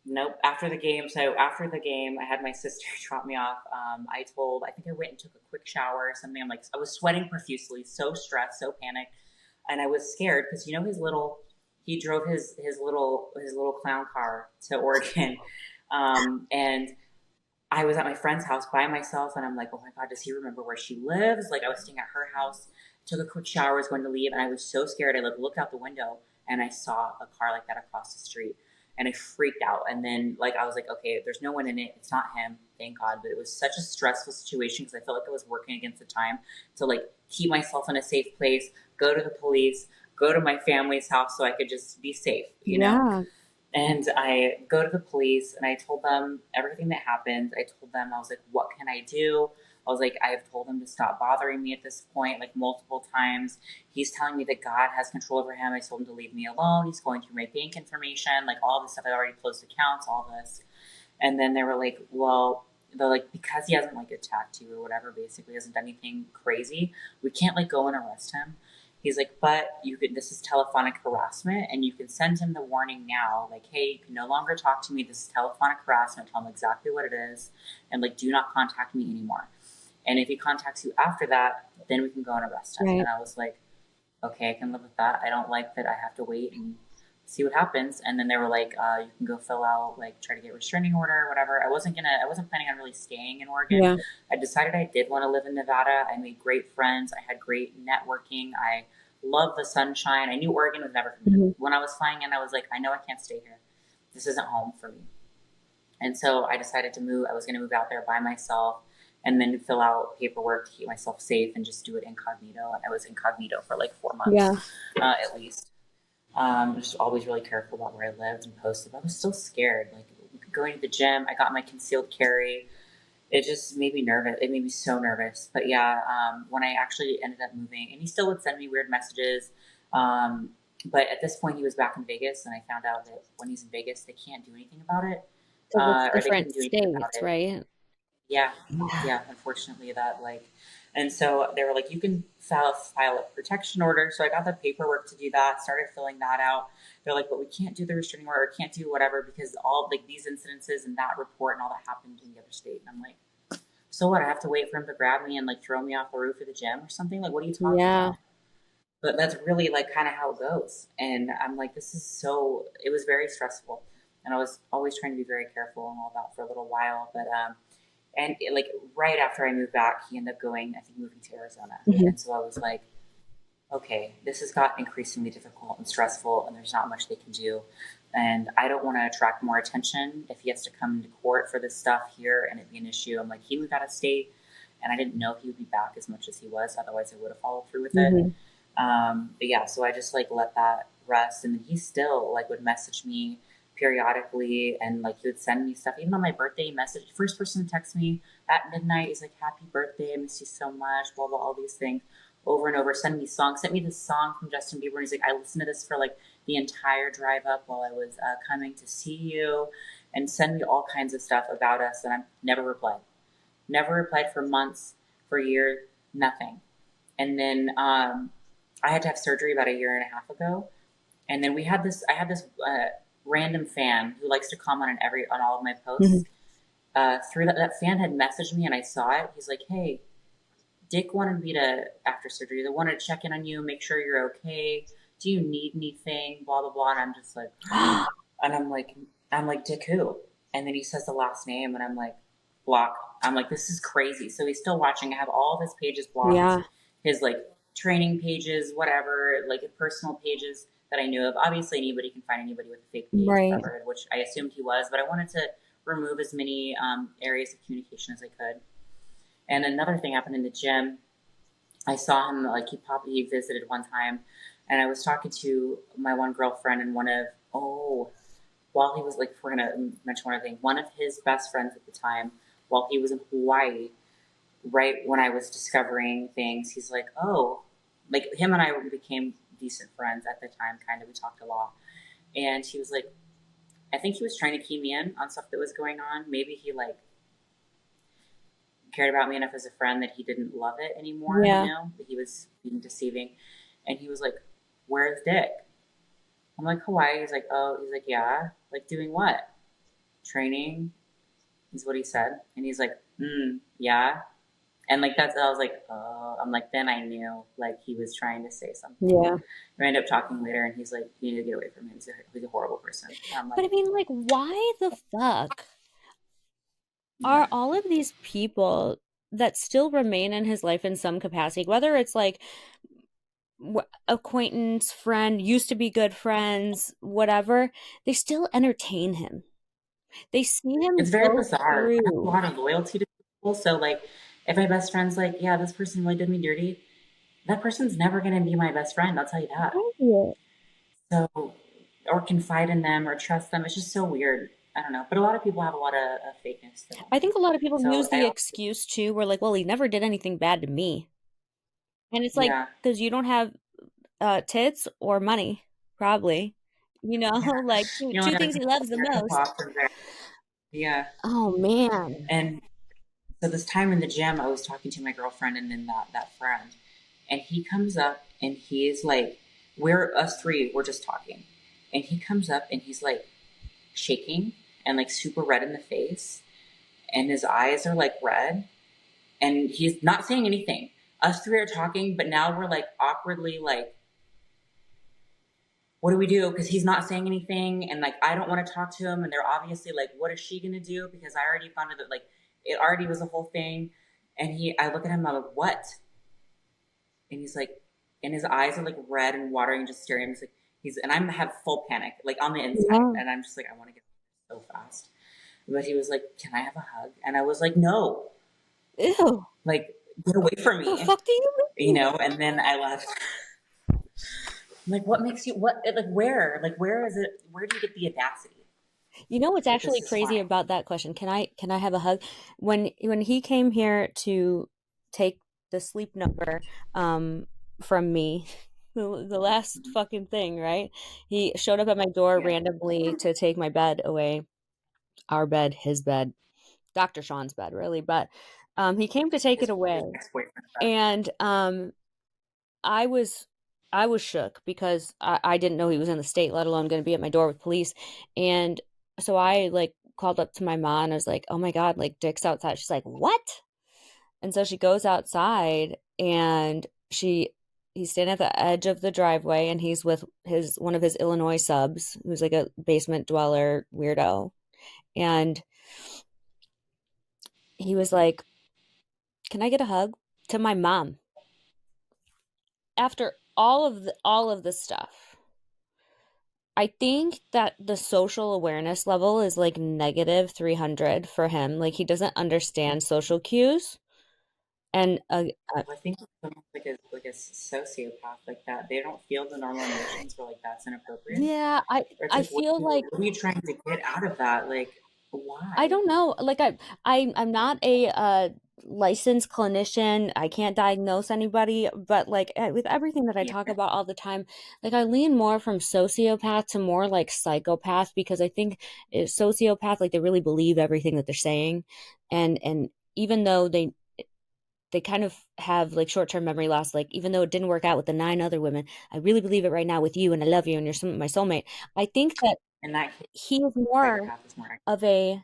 Speaker 1: nope. After the game, I had my sister drop me off. I think I went and took a quick shower or something. I was sweating profusely, so stressed, so panicked, and I was scared because he drove his little clown car to Oregon, and I was at my friend's house by myself, and I'm like, oh my God, does he remember where she lives? Like, I was staying at her house. took a quick shower, was going to leave, and I was so scared. I like looked out the window and I saw a car like that across the street, and I freaked out. And then like I was like, okay, there's no one in it. It's not him, thank God. But it was such a stressful situation because I felt like I was working against the time to like keep myself in a safe place, go to the police, go to my family's house so I could just be safe, you know?
Speaker 2: Yeah.
Speaker 1: And I go to the police and I told them everything that happened. I told them, I was like, what can I do? I was like, I've told him to stop bothering me at this point, like multiple times. He's telling me that God has control over him. I told him to leave me alone. He's going through my bank information, like all this stuff. I already closed accounts, all this. And then they were like, well, they're like, because he hasn't like attacked you or whatever, basically hasn't done anything crazy, we can't like go and arrest him. He's like, but you could, this is telephonic harassment and you can send him the warning now. Like, hey, you can no longer talk to me. This is telephonic harassment. Tell him exactly what it is. And like, do not contact me anymore. And if he contacts you after that, then we can go and arrest him.
Speaker 2: Right.
Speaker 1: And I was like, okay, I can live with that. I don't like that I have to wait and see what happens. And then they were like, you can go fill out, like, try to get restraining order or whatever. I wasn't planning on really staying in Oregon.
Speaker 2: Yeah.
Speaker 1: I decided I did want to live in Nevada. I made great friends. I had great networking. I love the sunshine. I knew Oregon was never for me.
Speaker 2: Hmm.
Speaker 1: When I was flying in, I was like, I know I can't stay here. This isn't home for me. And so I decided to move. I was going to move out there by myself and then fill out paperwork to keep myself safe and just do it incognito. And I was incognito for like 4 months
Speaker 2: Yeah.
Speaker 1: at least. Just always really careful about where I lived and posted. But I was still scared. Like going to the gym, I got my concealed carry. It just made me nervous. It made me so nervous. But yeah, when I actually ended up moving, and he still would send me weird messages. Um, but at this point, he was back in Vegas, and I found out that when he's in Vegas, they can't do anything about it,
Speaker 2: Because it's
Speaker 1: or they
Speaker 2: different
Speaker 1: couldn't do anything about
Speaker 2: states,
Speaker 1: it.
Speaker 2: right?
Speaker 1: Yeah, yeah. Unfortunately, that like, and so they were like, you can file a protection order. So I got the paperwork to do that. Started filling that out. They're like, but we can't do the restraining order. Can't do whatever because all like these incidences and that report and all that happened in the other state. And I'm like, so what? I have to wait for him to grab me and like throw me off the roof of the gym or something? Like, what are you talking
Speaker 2: Yeah.
Speaker 1: about? But that's really like kind of how it goes. And I'm like, this is so. It was very stressful, and I was always trying to be very careful and all that for a little while. But and it, like right after I moved back, he ended up going, I think, moving to Arizona.
Speaker 2: Hmm.
Speaker 1: And so I was like, okay, this has got increasingly difficult and stressful, and there's not much they can do. And I don't want to attract more attention if he has to come into court for this stuff here and it be an issue. I'm like, he moved out of state, and I didn't know he would be back as much as he was. Otherwise, I would have followed through with it.
Speaker 2: Hmm.
Speaker 1: But yeah, so I just like let that rest, and then he still like would message me periodically, and like he would send me stuff. Even on my birthday, he messaged first person to text me at midnight. He's like, "Happy birthday! I miss you so much." Blah blah, all these things over and over. Send me songs. Sent me this song from Justin Bieber, and he's like, "I listened to this for like the entire drive up while I was coming to see you," and send me all kinds of stuff about us, and I never replied. Never replied for months, for years, nothing. And then I had to have surgery about a year and a half ago, and then we had this. I had this random fan who likes to comment on all of my
Speaker 2: Hmm.
Speaker 1: posts. Through that fan had messaged me, and I saw it. He's like, "Hey, Dick wanted me to after surgery. They wanted to check in on you, make sure you're okay. Do you need anything? Blah blah blah." And I'm just like, and I'm like, Dick who? And then he says the last name, and I'm like, block. I'm like, this is crazy. So he's still watching. I have all of his pages blocked,
Speaker 2: Yeah.
Speaker 1: his like training pages, whatever, like personal pages that I knew of. Obviously, anybody can find anybody with a fake page
Speaker 2: Right.
Speaker 1: covered, which I assumed he was, but I wanted to remove as many areas of communication as I could. And another thing happened in the gym. I saw him like he visited one time, and I was talking to my one girlfriend and one of while he was like, we're gonna mention one other thing. One of his best friends at the time, while he was in Hawaii, right when I was discovering things, he's like, oh, like him and I became decent friends at the time. Kind of, we talked a lot, and he was like, I think he was trying to key me in on stuff that was going on. Maybe he like cared about me enough as a friend that he didn't love it anymore. You
Speaker 2: Yeah.
Speaker 1: know, that he was being deceiving, and he was like, "Where's Dick?" I'm like, Hawaii. He's like, oh, he's like, yeah, like doing what? Training is what he said. And he's like, yeah. And like, that's, I was like, oh, I'm like, then I knew like he was trying to say something.
Speaker 2: Yeah.
Speaker 1: We ended up talking later and he's like, you need to get away from him. He's a horrible person. And I'm
Speaker 2: But
Speaker 1: like,
Speaker 2: I mean, like, why the fuck
Speaker 1: yeah,
Speaker 2: are all of these people that still remain in his life in some capacity, whether it's like acquaintance, friend, used to be good friends, whatever, they still entertain him. They see him
Speaker 1: It's very
Speaker 2: go
Speaker 1: bizarre. I have a
Speaker 2: through.
Speaker 1: lot of loyalty to people. So like if my best friend's like, yeah, this person really did me dirty, that person's never gonna be my best friend, I'll tell you that.
Speaker 2: Right.
Speaker 1: So or confide in them or trust them. It's just so weird. I don't know. But a lot of people have a lot of fakeness to them
Speaker 2: I
Speaker 1: too.
Speaker 2: think a lot of people use
Speaker 1: So I
Speaker 2: the excuse too, where like, well, he never did anything bad to me. And it's like,
Speaker 1: yeah.
Speaker 2: because you don't have tits or money, probably. You know,
Speaker 1: Yeah.
Speaker 2: like two,
Speaker 1: You know,
Speaker 2: two
Speaker 1: like
Speaker 2: things he loves the
Speaker 1: there are a couple
Speaker 2: most.
Speaker 1: options there. Yeah.
Speaker 2: Oh man.
Speaker 1: And so this time in the gym, I was talking to my girlfriend and then that friend, and he comes up and he's like, "We're us three. We're just talking," and he comes up and he's like shaking and like super red in the face, and his eyes are like red, and he's not saying anything. Us three are talking, but now we're like awkwardly like, what do we do? Because he's not saying anything, and like I don't want to talk to him, and they're obviously like, what is she gonna do? Because I already found out that like it already was a whole thing, and I look at him, I'm like, what? And he's like, and his eyes are like red and watering, just staring. He's like, and I have full panic, like on the inside,
Speaker 2: Yeah.
Speaker 1: and I'm just like, I want to get so fast. But he was like, can I have a hug? And I was like, no,
Speaker 2: Ew.
Speaker 1: like get away from
Speaker 2: The
Speaker 1: me,
Speaker 2: fuck do you
Speaker 1: you
Speaker 2: mean?
Speaker 1: know. And then I left. I'm like, what makes you what? Like where? Like where is it? Where do you get the audacity?
Speaker 2: You know what's
Speaker 1: But
Speaker 2: actually
Speaker 1: this is
Speaker 2: crazy
Speaker 1: fine.
Speaker 2: about that question? Can I have a hug? When he came here to take the sleep number um from me, the last
Speaker 1: Mm-hmm.
Speaker 2: fucking thing, right? He showed up at my door
Speaker 1: Yeah,
Speaker 2: randomly to take my bed away. Our bed, his bed, Dr. Sean's bed, really, but he came to take it away.
Speaker 1: his ex boyfriend.
Speaker 2: And I was I was shook because I didn't know he was in the state, let alone going to be at my door with police. And so I like called up to my mom and I was like, "Oh my God, like Dick's outside." She's like, "What?" And so she goes outside and he's standing at the edge of the driveway and he's with his one of his Illinois subs, who's like a basement dweller weirdo. And he was like, "Can I get a hug?" To my mom. After all of the stuff. I think that the social awareness level is like negative 300 for him. Like he doesn't understand social cues. And
Speaker 1: Well, I think it's almost like a sociopath like that. They don't feel the normal emotions, or like that's inappropriate.
Speaker 2: yeah,
Speaker 1: Or it's
Speaker 2: I
Speaker 1: like,
Speaker 2: feel like
Speaker 1: what are you trying to get out of that? Like,
Speaker 2: I
Speaker 1: why?
Speaker 2: don't know. Like I'm not a licensed clinician. I can't diagnose anybody, but like with everything that I
Speaker 1: Yeah,
Speaker 2: talk about all the time, like I lean more from sociopath to more like psychopath because I think sociopath like they really believe everything that they're saying, and even though they kind of have like short-term memory loss, like even though it didn't work out with the nine other women, I really believe it right now with you and I love you and you're my soulmate. I think that
Speaker 1: in that case,
Speaker 2: he is more
Speaker 1: psychopath is more accurate.
Speaker 2: of a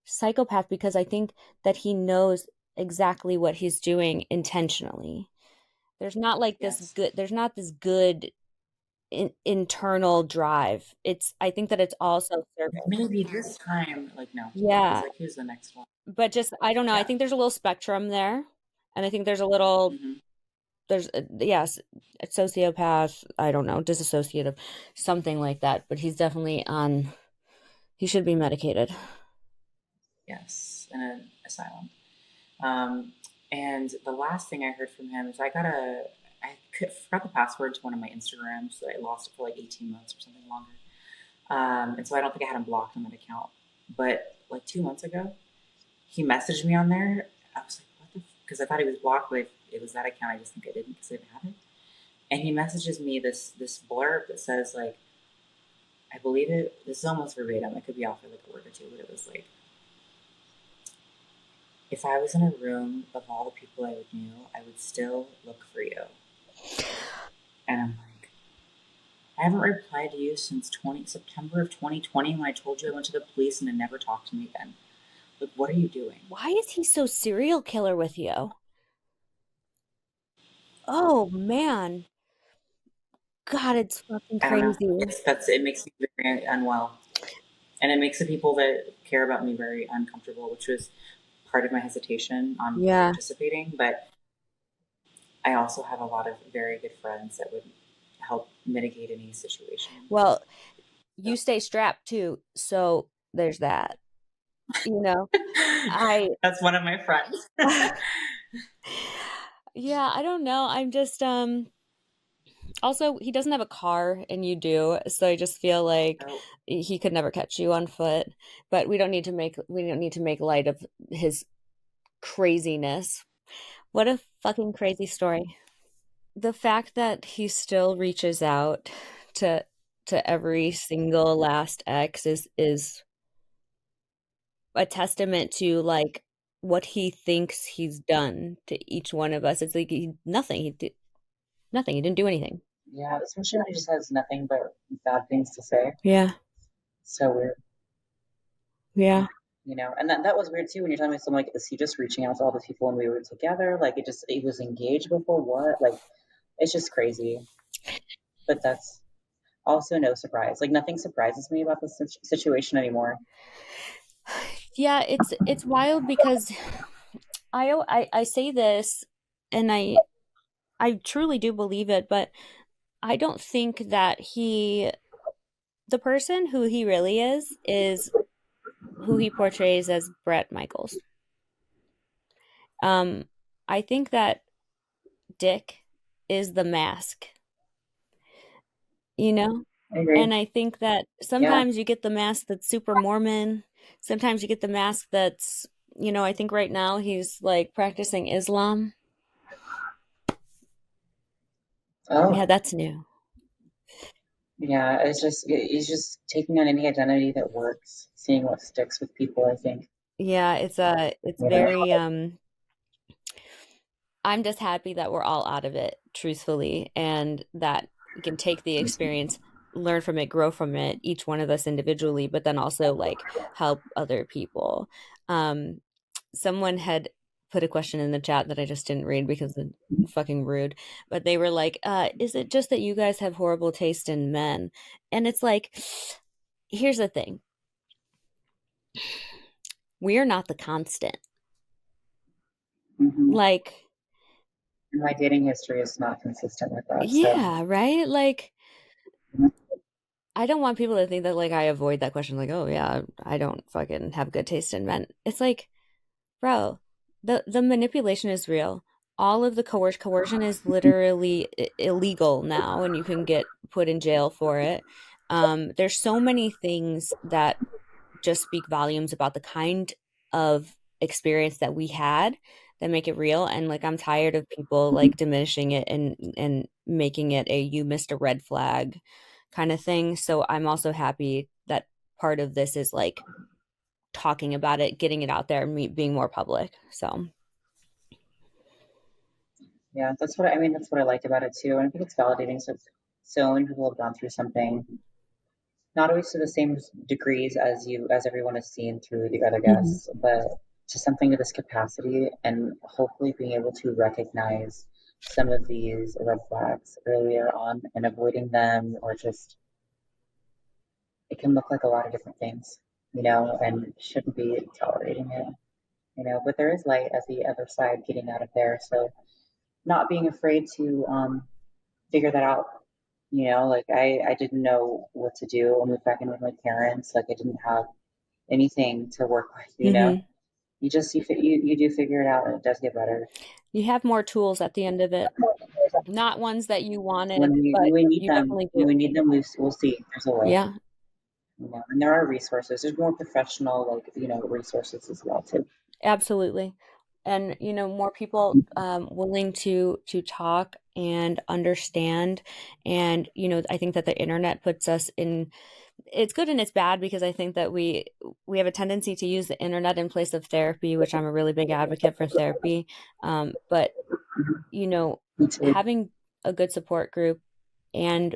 Speaker 2: psychopath because I think that he knows exactly what he's doing intentionally. There's not like
Speaker 1: Yes.
Speaker 2: there's not this good internal drive. I think that it's all self-serving.
Speaker 1: Maybe this time, like, no. He's
Speaker 2: Yeah.
Speaker 1: like, who's the next one?
Speaker 2: But just, I don't know. I
Speaker 1: Yeah.
Speaker 2: think there's a little spectrum there. And I think there's a little,
Speaker 1: Hmm.
Speaker 2: there's, yes, a sociopath, I don't know, disassociative, something like that. But he's definitely he should be medicated.
Speaker 1: Yes. In an asylum. Um, and the last thing I heard from him is forgot the password to one of my Instagrams, so I lost it for like 18 months or something longer. And so I don't think I had him blocked on that account. But like 2 months ago, he messaged me on there. I was like, what the? Because I thought he was blocked, but it was that account. I just think I didn't because I didn't have it. And he messages me this blurb that says like, I believe it. This is almost verbatim. I could be off by like a word or two, but it was like, if I was in a room of all the people I knew, I would still look for you. And I'm like, I haven't replied to you since September of 2020 when I told you I went to the police and then never talked to me again. Like, what are you doing?
Speaker 2: Why is he so serial killer with you? Oh man. God, it's fucking
Speaker 1: I don't know.
Speaker 2: crazy.
Speaker 1: It makes me very unwell, and it makes the people that care about me very uncomfortable, which was part of my hesitation on
Speaker 2: Yeah.
Speaker 1: participating. But I also have a lot of very good friends that would help mitigate any situation.
Speaker 2: Well,
Speaker 1: So
Speaker 2: you stay strapped too, so there's that. You know, I
Speaker 1: that's one of my friends.
Speaker 2: yeah, I don't know. I'm just also he doesn't have a car and you do, so I just feel like
Speaker 1: So
Speaker 2: he could never catch you on foot. But we don't need to make light of his craziness. What a fucking crazy story. The fact that he still reaches out to every single last ex is a testament to like what he thinks he's done to each one of us. It's like nothing. He did nothing. He didn't do anything.
Speaker 1: yeah, especially when he just has nothing but bad things to say.
Speaker 2: Yeah.
Speaker 1: So weird,
Speaker 2: Yeah.
Speaker 1: And that was weird too when you're telling me, so I'm like, is he just reaching out to all the people when we were together? Like he was engaged before what? Like it's just crazy. But that's also no surprise. Like nothing surprises me about this situation anymore.
Speaker 2: Yeah, it's wild because I say this and I truly do believe it, but I don't think that the person who he really is who he portrays as Brett Michaels. Um, I think that Dick is the mask, you know?
Speaker 1: I agree.
Speaker 2: And I think that
Speaker 1: Yeah.
Speaker 2: sometimes you get the mask that's super Mormon. Sometimes you get the mask that's, I think right now he's like practicing Islam. Yeah,
Speaker 1: Oh,
Speaker 2: that's new.
Speaker 1: yeah. He's just taking on any identity that works, seeing what sticks with people. I think.
Speaker 2: Yeah, it's
Speaker 1: You know.
Speaker 2: very I'm just happy that we're all out of it, truthfully, and that we can take the experience, learn from it, grow from it, each one of us individually, but then also like help other people. Um, Someone had put a question in the chat that I just didn't read because it's fucking rude, but they were like, is it just that you guys have horrible taste in men? And it's like, here's the thing. We're not the constant.
Speaker 1: Hmm.
Speaker 2: Like,
Speaker 1: My dating history is not consistent with that. So.
Speaker 2: yeah, right? Like, I don't want people to think that like I avoid that question, like, oh yeah, I don't fucking have good taste in men. It's like, bro, the manipulation is real. All of the coercion is literally illegal now, and you can get put in jail for it. There's so many things that just speak volumes about the kind of experience that we had that make it real. And like I'm tired of people like diminishing it and making it a you missed a red flag kind of thing. So I'm also happy that part of this is like talking about it, getting it out there, and being more public. So
Speaker 1: Yeah, that's what I mean. That's what I liked about it too, and I think it's validating. So many people have gone through something, not always to the same degrees as everyone has seen through the other
Speaker 2: Mhm.
Speaker 1: guests, but to something to this capacity, and hopefully being able to recognize some of these red flags earlier on and avoiding them, or just it can look like a lot of different things, and shouldn't be tolerating it. But there is light at the other side getting out of there, so not being afraid to figure that out. Like I didn't know what to do. I moved back in with my parents. Like I didn't have anything to work with.
Speaker 2: Mhm.
Speaker 1: You do figure it out, and it does get better
Speaker 2: You have more tools at the end of it, not ones that you
Speaker 1: when
Speaker 2: wanted,
Speaker 1: we
Speaker 2: but
Speaker 1: when we need
Speaker 2: you
Speaker 1: them.
Speaker 2: definitely
Speaker 1: When
Speaker 2: do.
Speaker 1: we need them, we'll see. There's a way.
Speaker 2: Yeah,
Speaker 1: And there are resources. There's more professional, like resources as well too.
Speaker 2: absolutely. And more people willing to talk and understand. And I think that the internet puts us in, it's good and it's bad because I think that we have a tendency to use the internet in place of therapy, which I'm a really big advocate for therapy. But you know,
Speaker 1: Me too.
Speaker 2: having a good support group and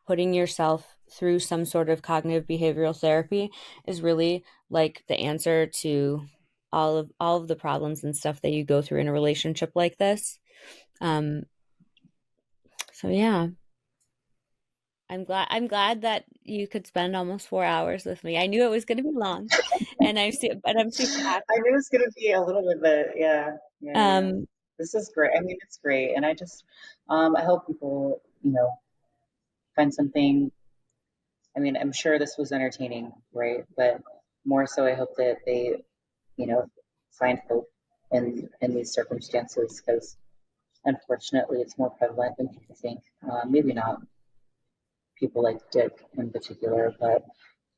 Speaker 2: putting yourself through some sort of cognitive behavioral therapy is really like the answer to all of the problems and stuff that you go through in a relationship like this. Um, so yeah, I'm glad that you could spend almost 4 hours with me. I knew it was going to be long, and I'm super
Speaker 1: I
Speaker 2: happy.
Speaker 1: knew it was gonna be a little bit, but yeah, yeah, yeah.
Speaker 2: Um,
Speaker 1: This is great. I mean, it's great. And I just, I hope people, find something. I mean, I'm sure this was entertaining, right? But more so, I hope that they, you know, find hope in these circumstances because unfortunately, it's more prevalent than people think. Maybe not people like Dick in particular, but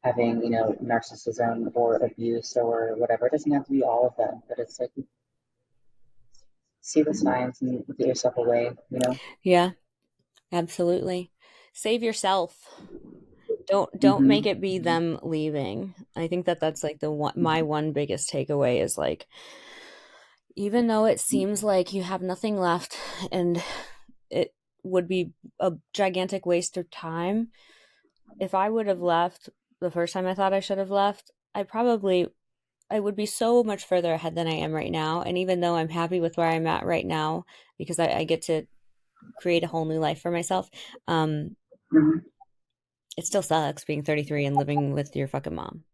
Speaker 1: having, narcissism or abuse or whatever. It doesn't have to be all of them, but it's like see the signs and get yourself away,
Speaker 2: Yeah, absolutely. Save yourself. Don't make
Speaker 1: Mm-hmm.
Speaker 2: it be them leaving. I think that that's like the one, my one biggest takeaway is like, even though it seems like you have nothing left and it would be a gigantic waste of time, if I would have left the first time I thought I should have left, I would be so much further ahead than I am right now. And even though I'm happy with where I'm at right now, because I get to create a whole new life for myself, um,
Speaker 1: Mm-hmm.
Speaker 2: it still sucks being 33 and living with your fucking mom.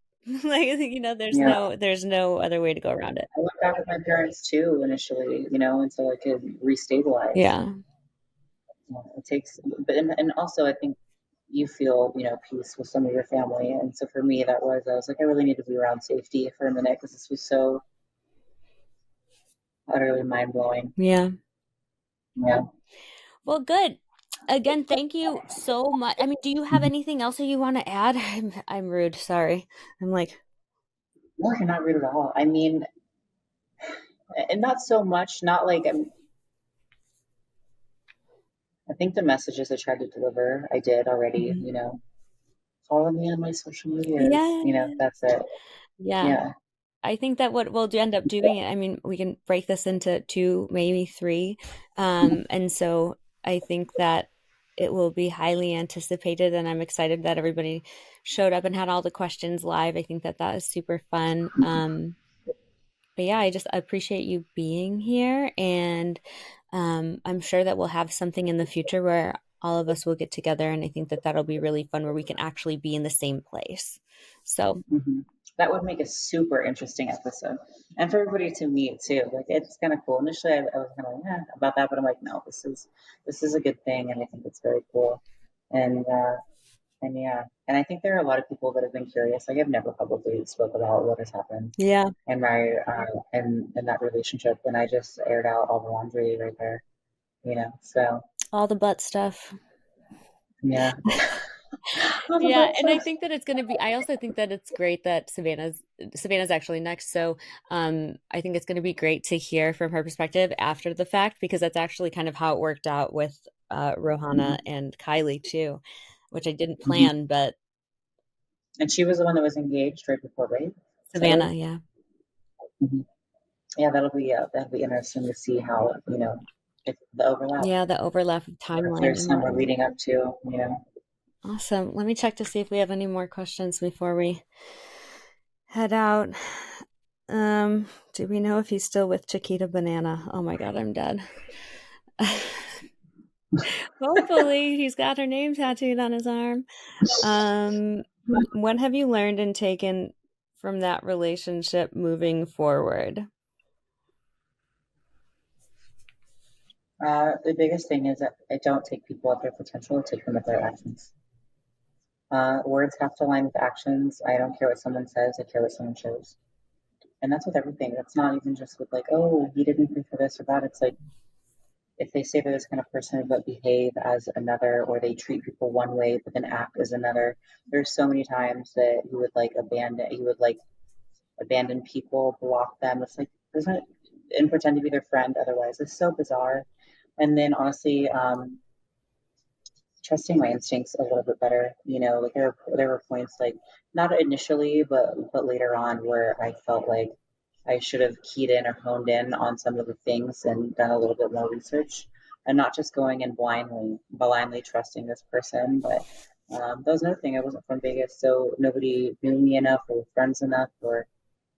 Speaker 2: Like,
Speaker 1: Yeah.
Speaker 2: there's no other way to go around it.
Speaker 1: I went back with my parents too initially, until I could restabilize.
Speaker 2: Yeah.
Speaker 1: It takes, but and also I think you feel, peace with some of your family. And so for me, I was like, I really need to be around safety for a minute because this was so utterly mind blowing.
Speaker 2: Yeah.
Speaker 1: Yeah.
Speaker 2: Well, good. Again, thank you so much. I mean, do you have anything else that you want to add? I'm rude. Sorry. I'm like,
Speaker 1: No, you're not rude at all. I mean, and not so much, not like I think the messages I tried to deliver, I did already,
Speaker 2: mhm.
Speaker 1: Follow me on my social medias,
Speaker 2: Yeah.
Speaker 1: that's it.
Speaker 2: Yeah.
Speaker 1: Yeah.
Speaker 2: I think that what we'll end up doing, I mean, we can break this into two, maybe three. And so I think that it will be highly anticipated, and I'm excited that everybody showed up and had all the questions live. I think that that is super fun. But yeah, I just appreciate you being here, and I'm sure that we'll have something in the future where all of us will get together, and I think that that'll be really fun where we can actually be in the same place. So
Speaker 1: Hmm. That would make a super interesting episode, and for everybody to meet too. Like it's kind of cool. Initially, I was kind of like, about that, but I'm like, no, this is a good thing, and I think it's very cool. And and yeah, and I think there are a lot of people that have been curious. Like I've never publicly spoke about what has happened
Speaker 2: yeah,
Speaker 1: in my in that relationship, and I just aired out all the laundry right there. So
Speaker 2: all the butt stuff.
Speaker 1: yeah, all the
Speaker 2: Yeah,
Speaker 1: bad
Speaker 2: and I
Speaker 1: stuff.
Speaker 2: think that it's going to be I also think that it's great that Savannah's actually next. So, I think it's going to be great to hear from her perspective after the fact because that's actually kind of how it worked out with Rohana
Speaker 1: Hmm.
Speaker 2: and Kylie too, which I didn't
Speaker 1: Hmm.
Speaker 2: plan, but
Speaker 1: And she was the one that was engaged right before, right? Is that right?
Speaker 2: Savannah, yeah.
Speaker 1: Hmm. Yeah, that'll be interesting to see how if the overlap,
Speaker 2: Yeah, the overlap of
Speaker 1: or if
Speaker 2: timeline
Speaker 1: there's
Speaker 2: and
Speaker 1: some we're
Speaker 2: whatnot.
Speaker 1: leading up to.
Speaker 2: Awesome. Let me check to see if we have any more questions before we head out. Do we know if he's still with Chiquita Banana? Oh my God, I'm dead. Hopefully, he's got her name tattooed on his arm. Um, what have you learned and taken from that relationship moving forward?
Speaker 1: The biggest thing is that I don't take people at their potential, I take them at their actions. Words have to align with actions. I don't care what someone says, I care what someone shows. And that's with everything. That's not even just with like, oh, he didn't pay for this or that. It's like if they say they're this kind of person but behave as another, or they treat people one way but then act as another. There's so many times that he would abandon people, block them. It's like doesn't and pretend to be their friend otherwise. It's so bizarre. And then honestly, trusting my instincts a little bit better. Like there were points like not initially, but later on where I felt like I should have keyed in or honed in on some of the things and done a little bit more research, and not just going in blindly trusting this person. But that was another thing. I wasn't from Vegas, so nobody knew me enough or friends enough or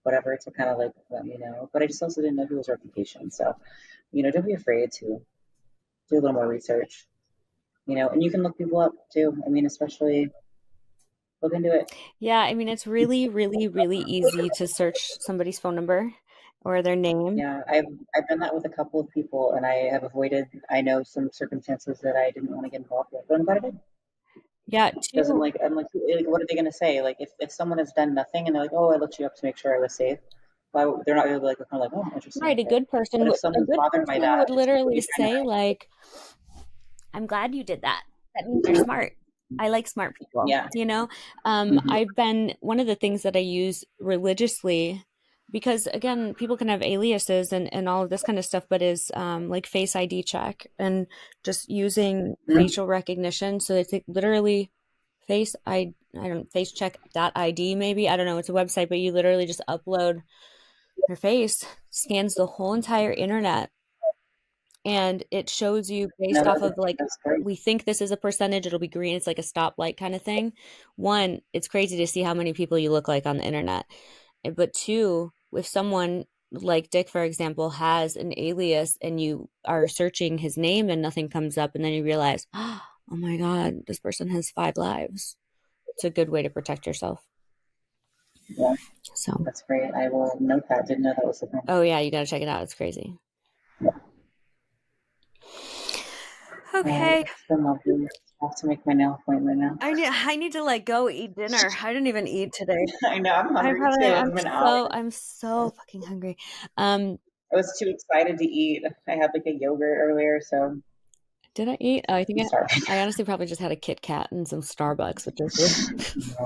Speaker 1: whatever to kind of like let me know. But I just also didn't know people's reputation. So, don't be afraid to do a little more research. And you can look people up too. I mean, especially look into it.
Speaker 2: Yeah, I mean, it's really, really, really easy to search somebody's phone number or their name.
Speaker 3: Yeah, I've done that with a couple of people, and I have avoided. I know some circumstances that I didn't want to get involved with, but I'm glad I did.
Speaker 2: Yeah,
Speaker 3: Because
Speaker 2: two,
Speaker 3: I'm like, what are they going to say? Like, if someone has done nothing and they're like, oh, I looked you up to make sure I was safe, why they're not really like, kind of like, oh, interesting,
Speaker 2: right, a
Speaker 3: okay.
Speaker 2: good person
Speaker 3: But if
Speaker 2: would a
Speaker 3: someone's
Speaker 2: good
Speaker 3: bothered by
Speaker 2: person
Speaker 3: that,
Speaker 2: would
Speaker 3: it's
Speaker 2: literally
Speaker 3: completely fine.
Speaker 2: say like, I'm glad you did that. That means you're smart. I like smart people,
Speaker 3: Yeah.
Speaker 2: you know?
Speaker 3: Hmm.
Speaker 2: I've been one of the things that I use religiously because again, people can have aliases and all of this kind of stuff, but is like face ID check and just using facial recognition. So it's like literally I don't face check dot ID maybe. I don't know, it's a website, but you literally just upload your face, scans the whole entire internet and it shows you
Speaker 3: No,
Speaker 2: based off
Speaker 3: that,
Speaker 2: of like
Speaker 3: that's great.
Speaker 2: we think this is a percentage, it'll be green, it's like a stoplight kind of thing. One, it's crazy to see how many people you look like on the internet. But two, if someone like Dick, for example, has an alias and you are searching his name and nothing comes up, and then you realize, oh my God, this person has 5 lives. It's a good way to protect yourself.
Speaker 3: Yeah,
Speaker 2: So,
Speaker 3: that's great. I will note that. Didn't know that was the thing.
Speaker 2: oh yeah, you got to check it out. It's crazy. Okay.
Speaker 3: It's been lovely. I have to make my nail appointment now.
Speaker 2: I need to like go eat dinner. I didn't even eat today.
Speaker 3: I know, I'm
Speaker 2: I
Speaker 3: hungry
Speaker 2: probably
Speaker 3: too.
Speaker 2: I'm
Speaker 3: It's been
Speaker 2: so
Speaker 3: hours.
Speaker 2: I'm so fucking hungry. Um,
Speaker 3: I was too excited to eat. I had like a yogurt earlier, so
Speaker 2: did I eat? Oh, I think
Speaker 3: I'm starving.
Speaker 2: I honestly probably just had a Kit Kat and some Starbucks, which is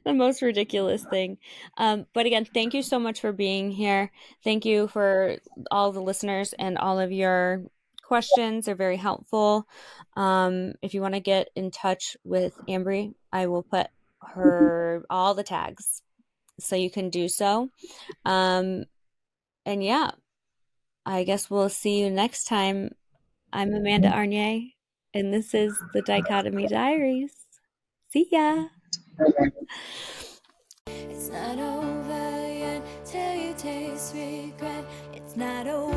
Speaker 2: the most ridiculous thing. But again, thank you so much for being here. Thank you for all the listeners and all of your questions. They're very helpful. If you want to get in touch with Ambry, I will put her all the tags so you can do so. Um, and yeah, I guess we'll see you next time. I'm Amanda Arnier, and this is the Dichotomy Diaries. See ya. It's not over yet till you taste regret. It's not over.